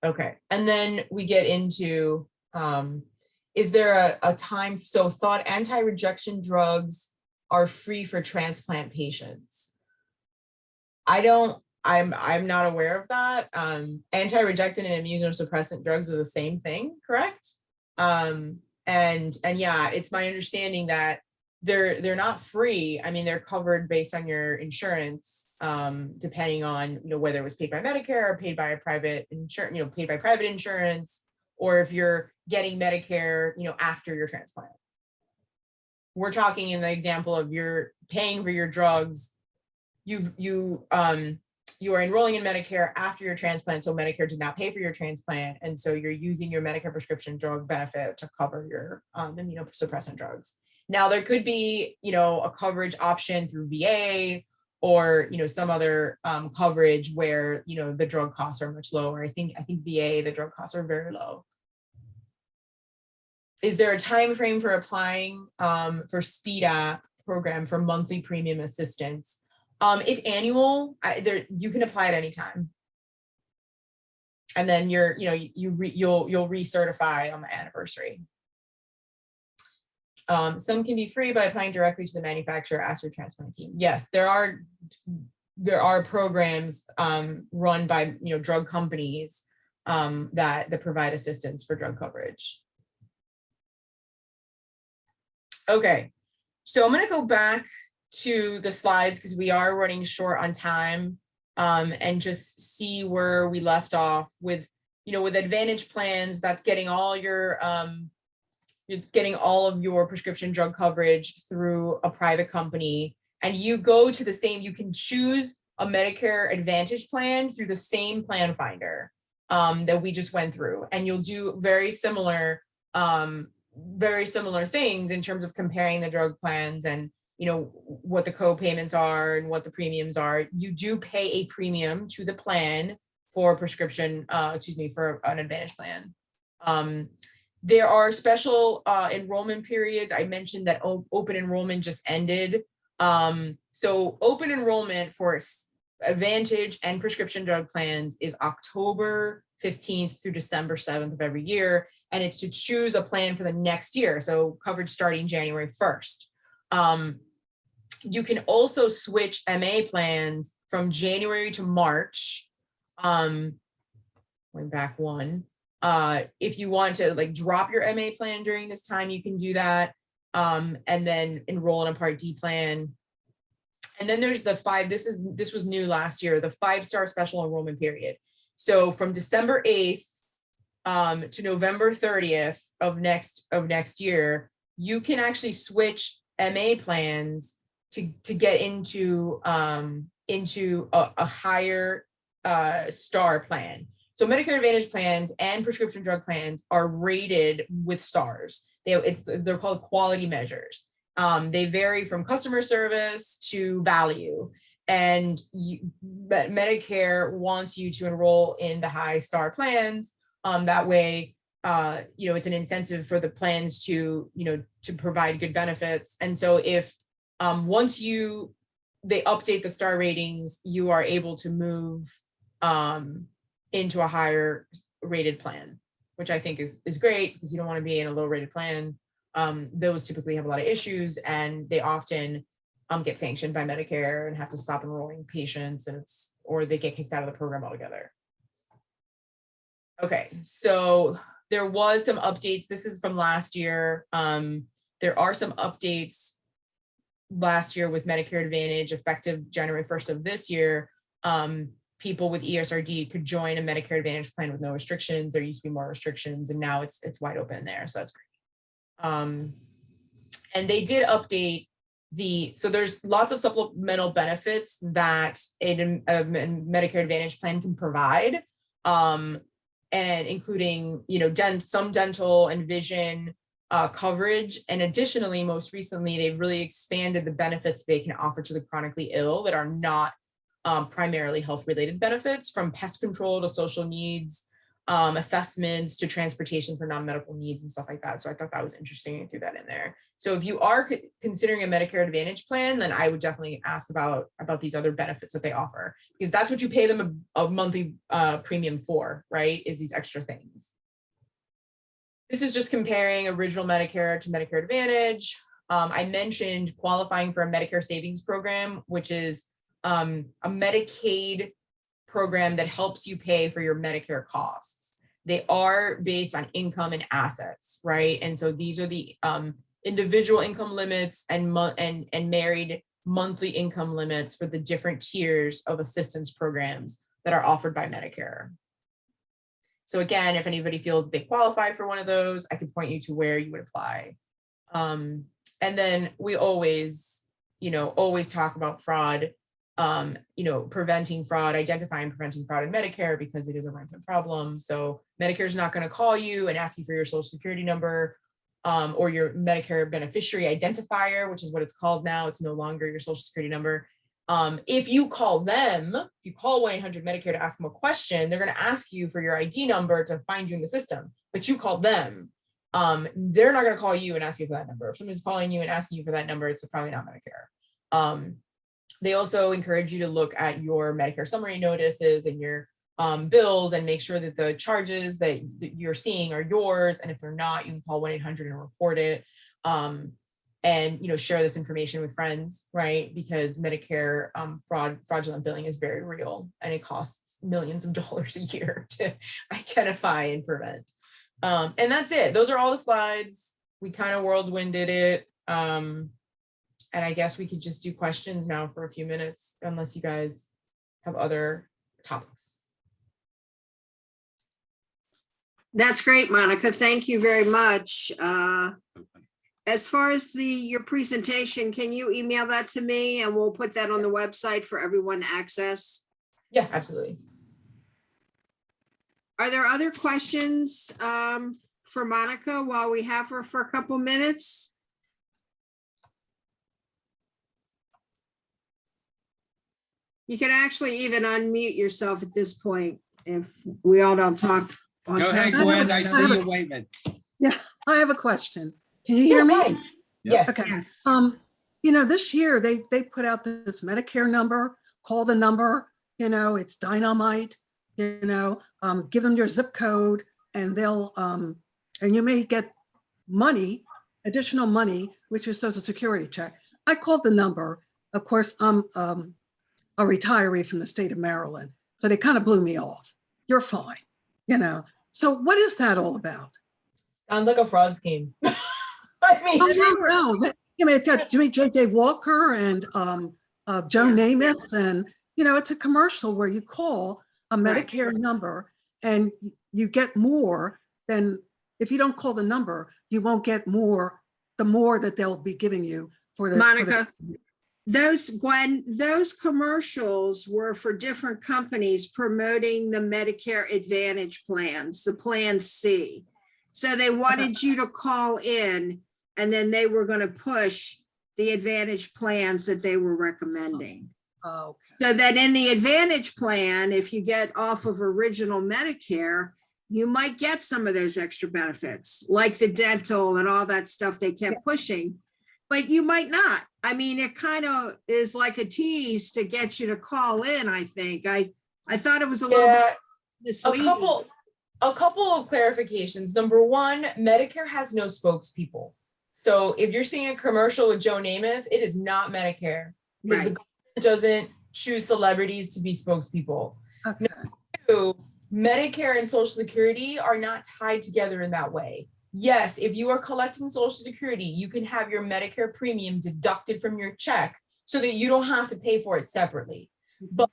Okay, and then we get into, is there a time, so thought anti-rejection drugs are free for transplant patients. I'm not aware of that. Anti-rejection and immunosuppressant drugs are the same thing, correct? And yeah, it's my understanding that they're not free. I mean, they're covered based on your insurance, depending on, whether it was paid by Medicare or paid by a private insurance, paid by private insurance, or if you're getting Medicare, after your transplant. We're talking in the example of you're paying for your drugs. You are enrolling in Medicare after your transplant, so Medicare did not pay for your transplant, and so you're using your Medicare prescription drug benefit to cover your immunosuppressant drugs. Now there could be, a coverage option through VA or, some other coverage where, the drug costs are much lower. I think VA, the drug costs are very low. Is there a time frame for applying for SpeedApp program for monthly premium assistance? It's annual. You can apply at any time, and then you'll recertify on the anniversary. Some can be free by applying directly to the manufacturer as your transplant team. Yes, there are programs run by drug companies that provide assistance for drug coverage. Okay, so I'm going to go back to the slides because we are running short on time, and just see where we left off with, with Advantage plans. That's getting all your it's getting all of your prescription drug coverage through a private company, and you go to the same, you can choose a Medicare Advantage plan through the same plan finder that we just went through, and you'll do very similar things in terms of comparing the drug plans and what the co-payments are and what the premiums are. You do pay a premium to the plan for prescription, for an Advantage plan. There are special enrollment periods. I mentioned that open enrollment just ended. So open enrollment for Advantage and prescription drug plans is October 15th through December 7th of every year. And it's to choose a plan for the next year. So coverage starting January 1st. You can also switch MA plans from January to March. Going back one. If you want to drop your MA plan during this time, you can do that. And then enroll in a Part D plan. And then there's the this was new last year, the 5-star special enrollment period. So from December 8th to November 30th of next year, you can actually switch MA plans to get into a higher star plan. So Medicare Advantage plans and prescription drug plans are rated with stars. They're called quality measures. They vary from customer service to value. But Medicare wants you to enroll in the high star plans. That way, it's an incentive for the plans to provide good benefits. And so if once they update the star ratings, you are able to move into a higher rated plan, which I think is great, because you don't want to be in a low rated plan. Those typically have a lot of issues, and they often get sanctioned by Medicare and have to stop enrolling patients, or they get kicked out of the program altogether. Okay, so there was some updates. This is from last year. There are some updates last year with Medicare Advantage effective January 1st of this year. People with ESRD could join a Medicare Advantage plan with no restrictions. There used to be more restrictions, and now it's wide open there. So that's great. And they did update so there's lots of supplemental benefits that a Medicare Advantage plan can provide, and including, some dental and vision coverage. And additionally, most recently, they've really expanded the benefits they can offer to the chronically ill that are not primarily health-related benefits, from pest control to social needs, assessments to transportation for non-medical needs and stuff like that. So I thought that was interesting to do that in there. So if you are considering a Medicare Advantage plan, then I would definitely ask about these other benefits that they offer, because that's what you pay them a monthly premium for, right? Is these extra things. This is just comparing original Medicare to Medicare Advantage. I mentioned qualifying for a Medicare Savings Program, which is a Medicaid program that helps you pay for your Medicare costs. They are based on income and assets, right? And so these are the individual income limits and married monthly income limits for the different tiers of assistance programs that are offered by Medicare. So again, if anybody feels they qualify for one of those, I could point you to where you would apply. And then we always talk about fraud, preventing fraud, identifying and preventing fraud in Medicare, because it is a rampant problem. So Medicare is not going to call you and ask you for your social security number or your Medicare beneficiary identifier, which is what it's called now. It's no longer your social security number. If you call them, if you call 1-800-Medicare to ask them a question, they're going to ask you for your ID number to find you in the system, but you call them. They're not going to call you and ask you for that number. If someone's calling you and asking you for that number, it's probably not Medicare. They also encourage you to look at your Medicare summary notices and your bills and make sure that the charges that you're seeing are yours. And if they're not, you can call 1-800 and report it. And share this information with friends, right? Because Medicare fraudulent billing is very real, and it costs millions of dollars a year to identify and prevent. And that's it. Those are all the slides. We kind of whirlwinded it. And I guess we could just do questions now for a few minutes, unless you guys have other topics. That's great, Monica. Thank you very much. As far as your presentation, can you email that to me and we'll put that on the website for everyone to access? Yeah, absolutely. Are there other questions for Monica while we have her for a couple minutes? You can actually even unmute yourself at this point if we all don't talk. Go ahead, Gwen. I see you waving. Yeah, I have a question. Can you hear me? Fine. Yes. Okay. Yes. This year they put out this Medicare number, call the number, it's dynamite, give them your zip code and they'll, and you may get money, additional money, which is Social Security check. I called the number. Of course, I'm a retiree from the state of Maryland. So they kind of blew me off. You're fine, So what is that all about? Sounds like a fraud scheme. I don't know. It's got Jimmy J.J. Walker and Joe Namath, and it's a commercial where you call a Medicare number and you get more than if you don't call the number, you won't get more. The more that they'll be giving you for the Monica. Those commercials were for different companies promoting the Medicare Advantage plans, the Plan C. So they wanted you to call in and then they were going to push the Advantage plans that they were recommending. Okay. So that in the Advantage plan, if you get off of original Medicare, you might get some of those extra benefits, like the dental and all that stuff they kept pushing, but you might not. I mean, it kind of is like a tease to get you to call in, I think. I thought it was a little bit Yeah, misleading. a couple of clarifications. Number one, Medicare has no spokespeople. So if you're seeing a commercial with Joe Namath, it is not Medicare, because the Right. government doesn't choose celebrities to be spokespeople. Okay. Two, Medicare and Social Security are not tied together in that way. Yes, if you are collecting Social Security, you can have your Medicare premium deducted from your check so that you don't have to pay for it separately. But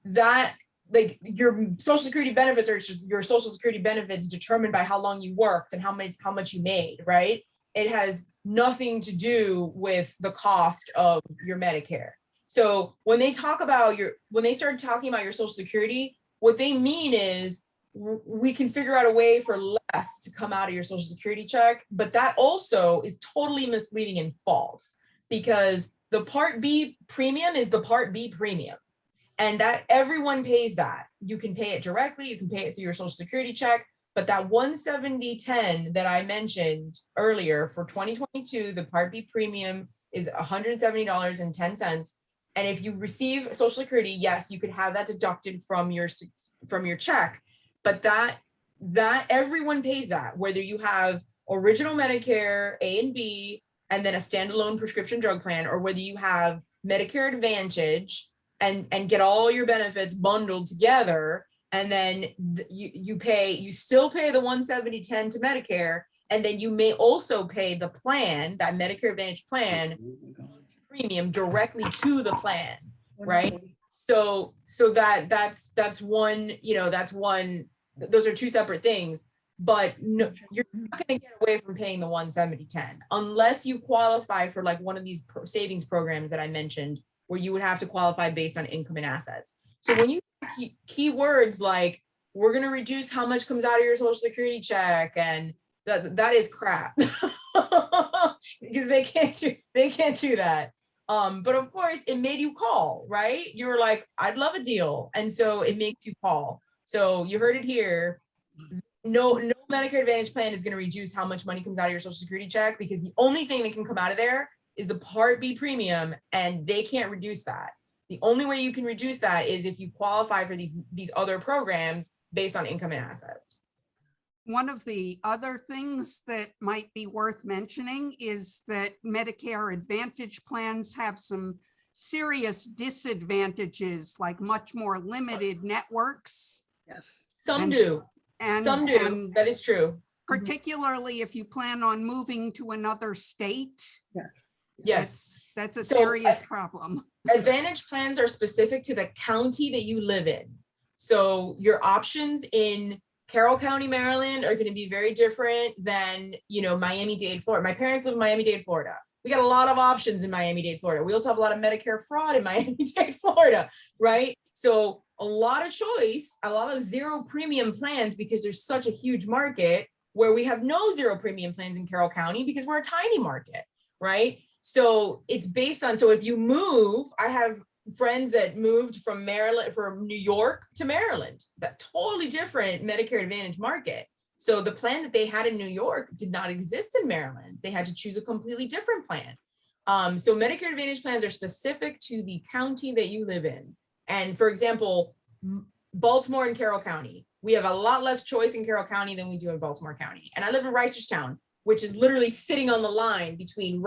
that, like, your Social Security benefits are just your Social Security benefits determined by how long you worked and how much you made, right? It has nothing to do with the cost of your Medicare. So when they talk about when they start talking about your Social Security, what they mean is we can figure out a way for less to come out of your Social Security check, but that also is totally misleading and false, because the Part B premium is the Part B premium, and that everyone pays that. You can pay it directly, you can pay it through your Social Security check, but that 170.10 that I mentioned earlier for 2022, the Part B premium is $170.10. And if you receive Social Security, yes, you could have that deducted from your check, but that everyone pays that, whether you have original Medicare A and B and then a standalone prescription drug plan, or whether you have Medicare Advantage and get all your benefits bundled together, and then you still pay the 170.10 to Medicare, and then you may also pay the plan, that Medicare Advantage plan premium directly to the plan, right? So that's one, that's one, those are two separate things, but no, you're not going to get away from paying the 170.10 unless you qualify for like one of these savings programs that I mentioned, where you would have to qualify based on income and assets. So when you keywords like, we're going to reduce how much comes out of your Social Security check, and that is crap because they can't do that. But of course it made you call, right? You were like, I'd love a deal. And so it makes you call. So you heard it here. No Medicare Advantage plan is going to reduce how much money comes out of your Social Security check, because the only thing that can come out of there is the Part B premium, and they can't reduce that. The only way you can reduce that is if you qualify for these other programs based on income and assets. One of the other things that might be worth mentioning is that Medicare Advantage plans have some serious disadvantages, like much more limited networks. Yes. Some do. And That is true. particularly if you plan on moving to another state. Yes. Yes. That's a So, serious problem. Advantage plans are specific to the county that you live in. So your options in Carroll County, Maryland are going to be very different than, Miami-Dade, Florida. My parents live in Miami-Dade, Florida. We got a lot of options in Miami-Dade, Florida. We also have a lot of Medicare fraud in Miami-Dade, Florida, right? So a lot of choice, a lot of zero premium plans, because there's such a huge market, where we have no zero premium plans in Carroll County because we're a tiny market, right? So it's based on, so if you move, I have friends that moved from New York to Maryland, that totally different Medicare Advantage market. So the plan that they had in New York did not exist in Maryland. They had to choose a completely different plan. So Medicare Advantage plans are specific to the county that you live in. And for example, Baltimore and Carroll County, we have a lot less choice in Carroll County than we do in Baltimore County. And I live in Reisterstown, which is literally sitting on the line between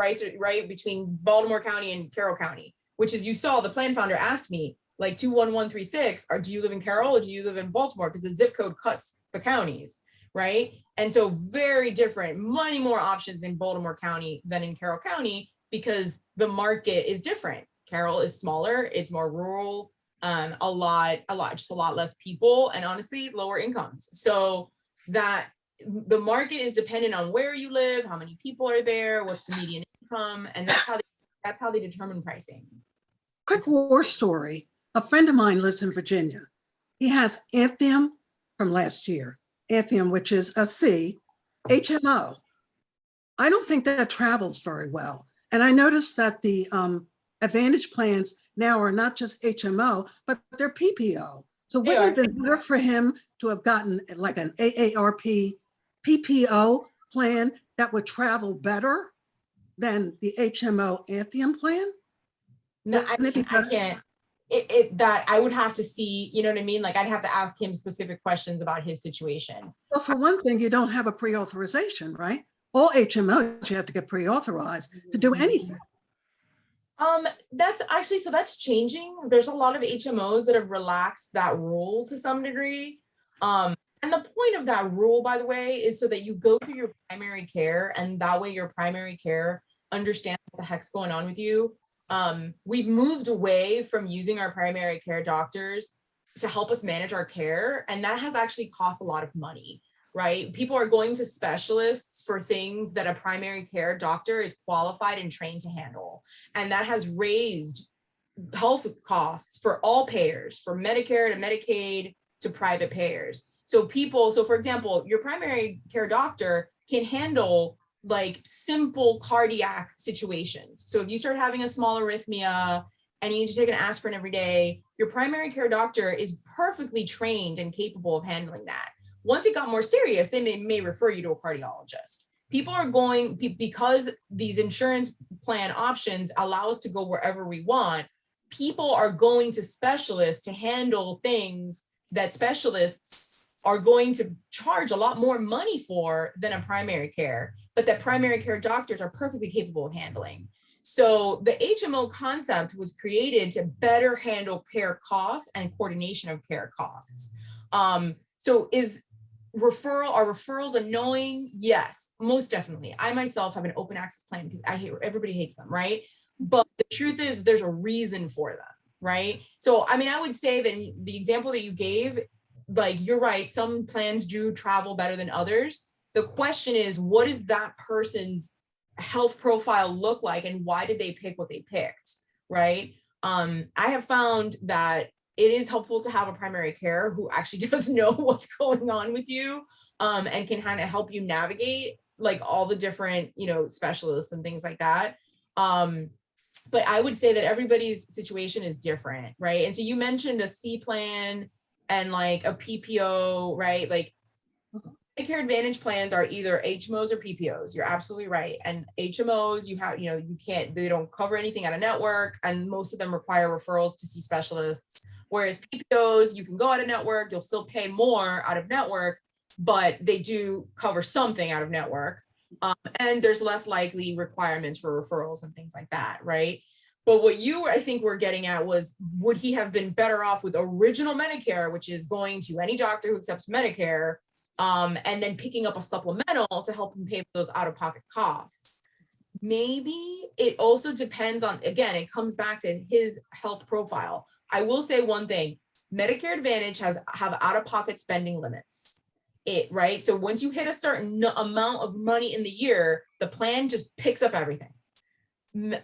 between Baltimore County and Carroll County, which, as you saw, the plan founder asked me, like 21136, do you live in Carroll or do you live in Baltimore? Because the zip code cuts the counties, right? And so very different, many more options in Baltimore County than in Carroll County, because the market is different. Carroll is smaller, it's more rural, just a lot less people, and honestly, lower incomes. So that the market is dependent on where you live, how many people are there, what's the median income, and that's how they determine pricing. Quick war story. A friend of mine lives in Virginia. He has Anthem from last year, Anthem, which is a C, HMO. I don't think that travels very well. And I noticed that the Advantage plans now are not just HMO, but they're PPO. So They wouldn't it are. have been better for him to have gotten like an AARP PPO plan that would travel better than the HMO Anthem plan? No, I Wouldn't it be mean, I better? can't, that I would have to see, you know what I mean? Like, I'd have to ask him specific questions about his situation. Well, for one thing, you don't have a pre-authorization, right? All HMOs, you have to get pre-authorized to do anything. That's actually, so that's changing. There's a lot of HMOs that have relaxed that rule to some degree. And the point of that rule, by the way, is so that you go through your primary care, and that way your primary care understands what the heck's going on with you. We've moved away from using our primary care doctors to help us manage our care, and that has actually cost a lot of money, right? People are going to specialists for things that a primary care doctor is qualified and trained to handle. And that has raised health costs for all payers, from Medicare to Medicaid to private payers. So for example, your primary care doctor can handle like simple cardiac situations. So if you start having a small arrhythmia and you need to take an aspirin every day, your primary care doctor is perfectly trained and capable of handling that. Once it got more serious, they may refer you to a cardiologist. People are going, because these insurance plan options allow us to go wherever we want, people are going to specialists to handle things that specialists are going to charge a lot more money for than a primary care, but that primary care doctors are perfectly capable of handling. So the HMO concept was created to better handle care costs and coordination of care costs. So are referrals annoying? Yes, most definitely. I myself have an open access plan because everybody hates them, right? But the truth is there's a reason for them, right? So, I mean, I would say that the example that you gave, like, you're right, some plans do travel better than others. The question is, what does that person's health profile look like, and why did they pick what they picked, right? I have found that it is helpful to have a primary care who actually does know what's going on with you, and can kind of help you navigate like all the different, specialists and things like that. But I would say that everybody's situation is different, right? And so you mentioned a C plan and like a PPO, right? Like Medicare Advantage plans are either HMOs or PPOs. You're absolutely right. And HMOs, they don't cover anything out of network, and most of them require referrals to see specialists. Whereas PPOs, you can go out of network, you'll still pay more out of network, but they do cover something out of network. And there's less likely requirements for referrals and things like that, right? But what I think we're getting at was, would he have been better off with original Medicare, which is going to any doctor who accepts Medicare, and then picking up a supplemental to help him pay for those out-of-pocket costs? Maybe. It also depends on, again, it comes back to his health profile. I will say one thing: Medicare Advantage have out-of-pocket spending limits. Right? So once you hit a certain amount of money in the year, the plan just picks up everything.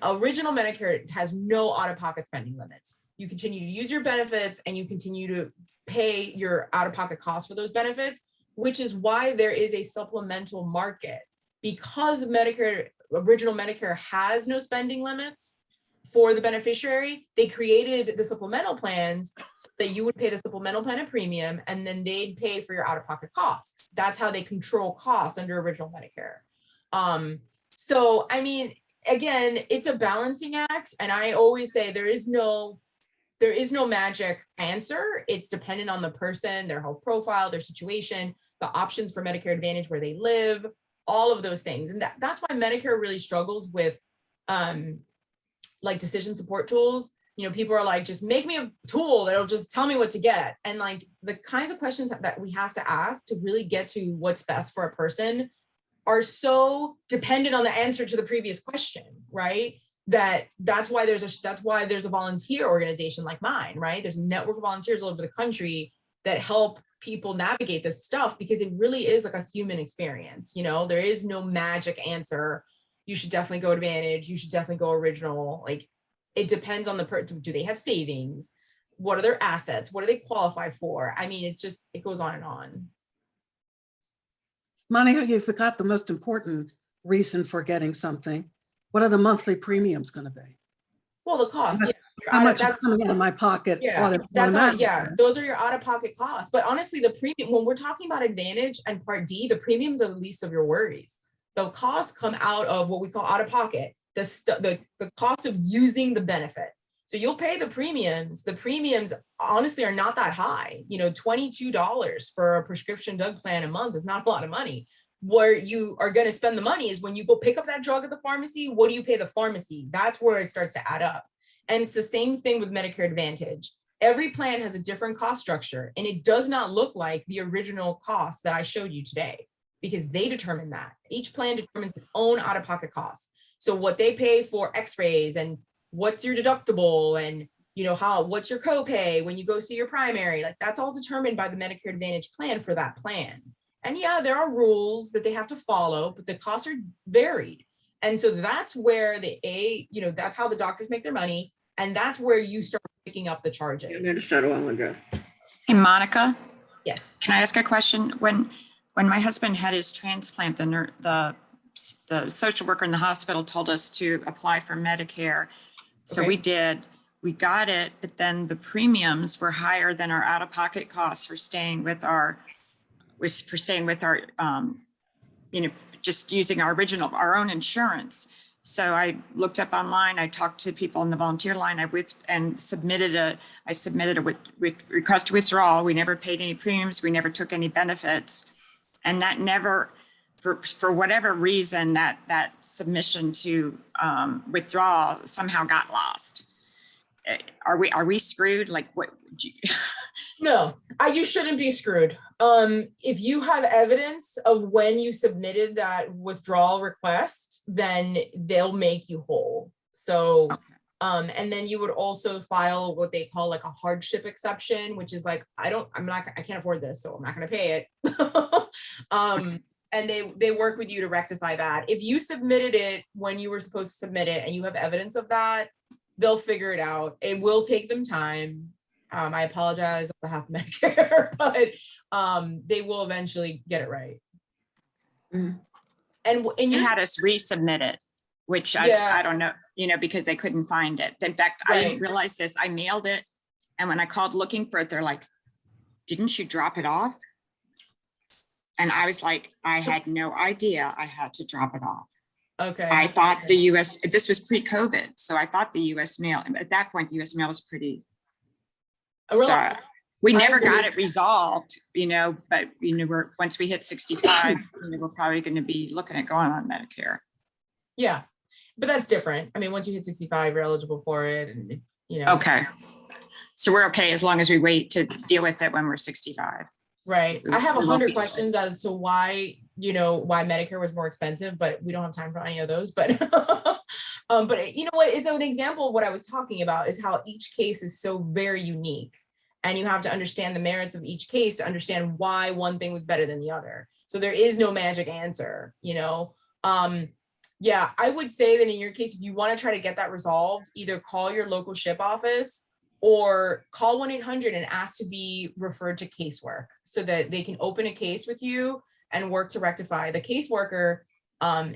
Original Medicare has no out-of-pocket spending limits. You continue to use your benefits and you continue to pay your out-of-pocket costs for those benefits, which is why there is a supplemental market. Because original Medicare has no spending limits for the beneficiary, they created the supplemental plans so that you would pay the supplemental plan at premium, and then they'd pay for your out-of-pocket costs. That's how they control costs under original Medicare. So, I mean, again, it's a balancing act. And I always say there is no magic answer. It's dependent on the person, their health profile, their situation, the options for Medicare Advantage, where they live, all of those things. And that's why Medicare really struggles with like decision support tools. People are like, just make me a tool that'll just tell me what to get. And like the kinds of questions that we have to ask to really get to what's best for a person are so dependent on the answer to the previous question, right? That's why there's a volunteer organization like mine, right? There's a network of volunteers all over the country that help people navigate this stuff, because it really is like a human experience. There is no magic answer. You should definitely go Advantage. You should definitely go original. Like, it depends on the person. Do they have savings? What are their assets? What do they qualify for? I mean, it goes on and on. Monica, you forgot the most important reason for getting something. What are the monthly premiums going to be? Well, the cost, yeah. You're How out of- much is that's- coming out of my pocket? Yeah, that's all, yeah, automatically? those are your out-of-pocket costs. But honestly, the premium, when we're talking about Advantage and Part D, the premiums are the least of your worries. The costs come out of what we call out-of-pocket, the cost of using the benefit. So you'll pay the premiums. The premiums honestly are not that high. You know, $22 for a prescription drug plan a month is not a lot of money. Where you are going to spend the money is when you go pick up that drug at the pharmacy. What do you pay the pharmacy? That's where it starts to add up. And it's the same thing with Medicare Advantage. Every plan has a different cost structure, and it does not look like the original cost that I showed you today, because they determine that. Each plan determines its own out-of-pocket costs. So what they pay for x-rays and what's your deductible and what's your copay when you go see your primary, like that's all determined by the Medicare Advantage plan for that plan. And yeah, there are rules that they have to follow, but the costs are varied. And so that's where that's how the doctors make their money. And that's where you start picking up the charges. Minnesota one would go. Hey, Monica, Yes. can I ask a question? When my husband had his transplant, the social worker in the hospital told us to apply for Medicare. So Okay. we did, we got it, but then the premiums were higher than our out-of-pocket costs for staying with our, just using our own insurance. So I looked up online, I talked to people in the volunteer line, and submitted a request to withdrawal. We never paid any premiums, we never took any benefits. And that never, for whatever reason, that submission to withdraw somehow got lost. Are we screwed? Like what? No, you shouldn't be screwed. If you have evidence of when you submitted that withdrawal request, then they'll make you whole. So, Okay. and then you would also file what they call like a hardship exception, which is like, I can't afford this, so I'm not going to pay it. And they work with you to rectify that. If you submitted it when you were supposed to submit it and you have evidence of that, they'll figure it out. It will take them time. I apologize on behalf of Medicare, but they will eventually get it right. Mm. And They you had us resubmit it, which Yeah. I don't know, because they couldn't find it. In fact, I didn't realize this. I mailed it. And when I called looking for it, they're like, didn't you drop it off? And I was like, I had no idea I had to drop it off. Okay. I thought this was pre-COVID. So I thought the US mail, at that point, the US mail was pretty. So we never got it resolved, but once we hit 65, we're probably going to be looking at going on Medicare. Yeah, but that's different. I mean, once you hit 65, you're eligible for it, and Okay. So we're okay as long as we wait to deal with it when we're 65. Right. I have We won't 100 be- questions as to why Medicare was more expensive, but we don't have time for any of those. But but you know what? It's an example of what I was talking about is how each case is so very unique. And you have to understand the merits of each case to understand why one thing was better than the other. So there is no magic answer, Yeah, I would say that in your case, if you want to try to get that resolved, either call your local SHIP office or call 1-800 and ask to be referred to casework so that they can open a case with you and work to rectify. The caseworker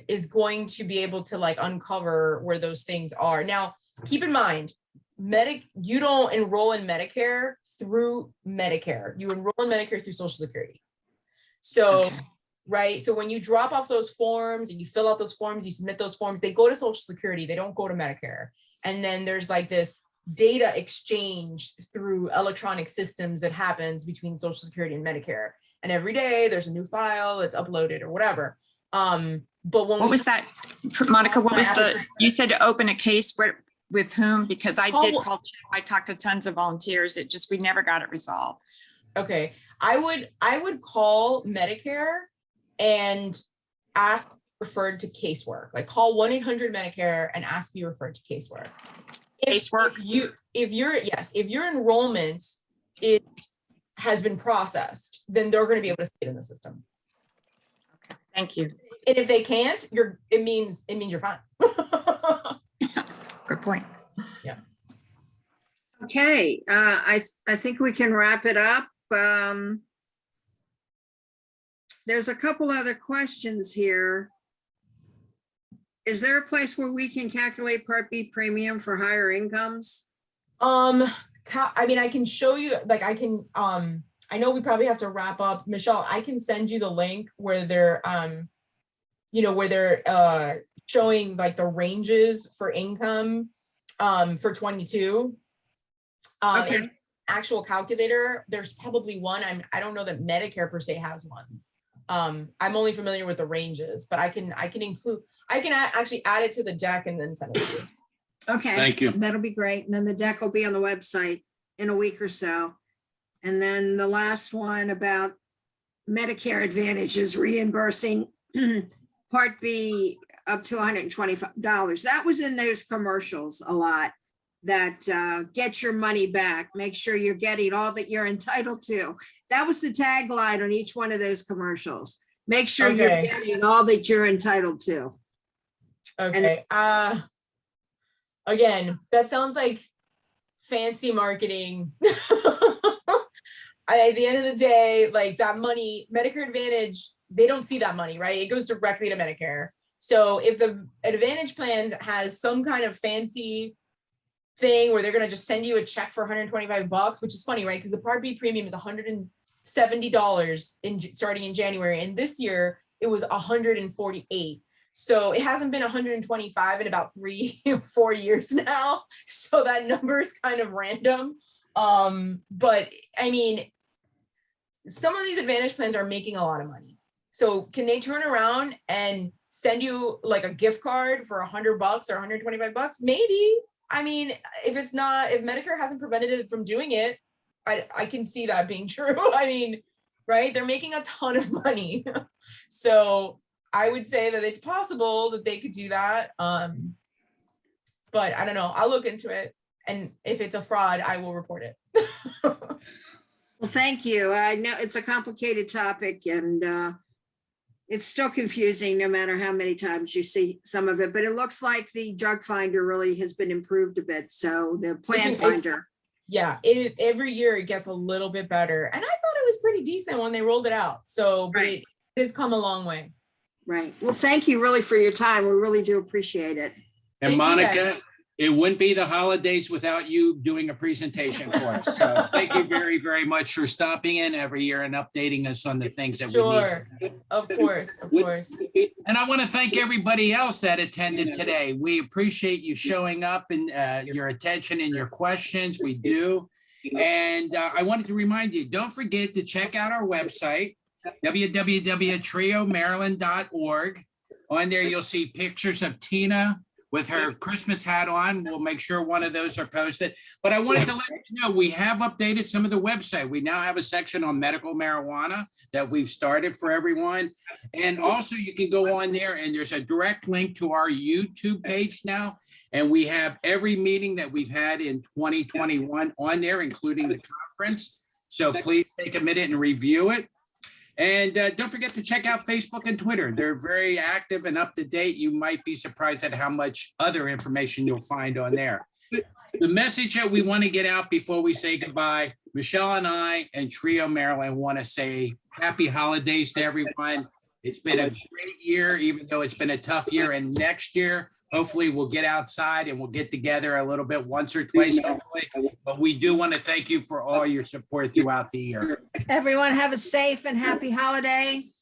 is going to be able to uncover where those things are. Now, keep in mind, you don't enroll in Medicare through Medicare. You enroll in Medicare through Social Security. So, Okay. right. So when you drop off those forms and you fill out those forms, you submit those forms, they go to Social Security. They don't go to Medicare. And then there's this data exchange through electronic systems that happens between Social Security and Medicare. And every day there's a new file that's uploaded or whatever. But when What was that, Monica? What was you said to open a case with whom? Because I did call, I talked to tons of volunteers. We never got it resolved. Okay. I would call Medicare and ask referred to casework. Call 1-800 Medicare and ask to be referred to casework. Casework? If your enrollment has been processed, then they're going to be able to see it in the system. Okay. Thank you. And if they can't, it means you're fine. Good point. Yeah. Okay, I think we can wrap it up. There's a couple other questions here. is there a place where we can calculate Part B premium for higher incomes? I mean, I can show you, like, I can, I know we probably have to wrap up. Michelle, I can send you the link where they're, where they're showing like the ranges for income for 22. Okay. In actual calculator, there's probably one. I don't know that Medicare per se has one. I'm only familiar with the ranges, but I can actually add it to the deck and then send it to you. Okay. Thank you. That'll be great. And then the deck will be on the website in a week or so. And then the last one about Medicare Advantage is reimbursing Part B up to $125. That was in those commercials a lot, that get your money back. Make sure you're getting all that you're entitled to. That was the tagline on each one of those commercials. Make sure you're Okay. getting all that you're entitled to. Okay. Again, that sounds like fancy marketing. At the end of the day, like that money, Medicare Advantage, they don't see that money, right? It goes directly to Medicare. So if the Advantage Plans has some kind of fancy thing where they're going to just send you a check for $125, which is funny, right? Because the Part B premium is $170 starting in January. And this year it was $148. So it hasn't been 125 in about 3-4 years now. So that number is kind of random. But I mean, some of these Advantage Plans are making a lot of money. So can they turn around and send you like a gift card for $100 or $125? Maybe. I mean, if Medicare hasn't prevented it from doing it, I can see that being true. I mean, right? They're making a ton of money. So I would say that it's possible that they could do that. But I don't know. I'll look into it. And if it's a fraud, I will report it. Well, thank you. I know it's a complicated topic and it's still confusing no matter how many times you see some of it, but it looks like the drug finder really has been improved a bit. So the plan finder. Yeah, every year it gets a little bit better. And I thought it was pretty decent when they rolled it out. So but Right. it has come a long way. Right. Well, thank you really for your time. We really do appreciate it. And Thank you, Monica, guys. it wouldn't be the holidays without you doing a presentation for us. So thank you very, very much for stopping in every year and updating us on the things that we need. Sure. Of course. Of course. And I want to thank everybody else that attended today. We appreciate you showing up and your attention and your questions. We do. And I wanted to remind you, don't forget to check out our website, www.triomaryland.org. On there, you'll see pictures of Tina with her Christmas hat on. We'll make sure one of those are posted. But I wanted to let you know, we have updated some of the website. We now have a section on medical marijuana that we've started for everyone. And also you can go on there and there's a direct link to our YouTube page now. And we have every meeting that we've had in 2021 on there, including the conference. So please take a minute and review it. And don't forget to check out Facebook and Twitter. They're very active and up to date. You might be surprised at how much other information you'll find on there. The message that we want to get out before we say goodbye, Michelle and I and Trio Maryland want to say happy holidays to everyone. It's been a great year, even though it's been a tough year. And next year, hopefully we'll get outside and we'll get together a little bit once or twice, hopefully. But we do want to thank you for all your support throughout the year. Everyone have a safe and happy holiday.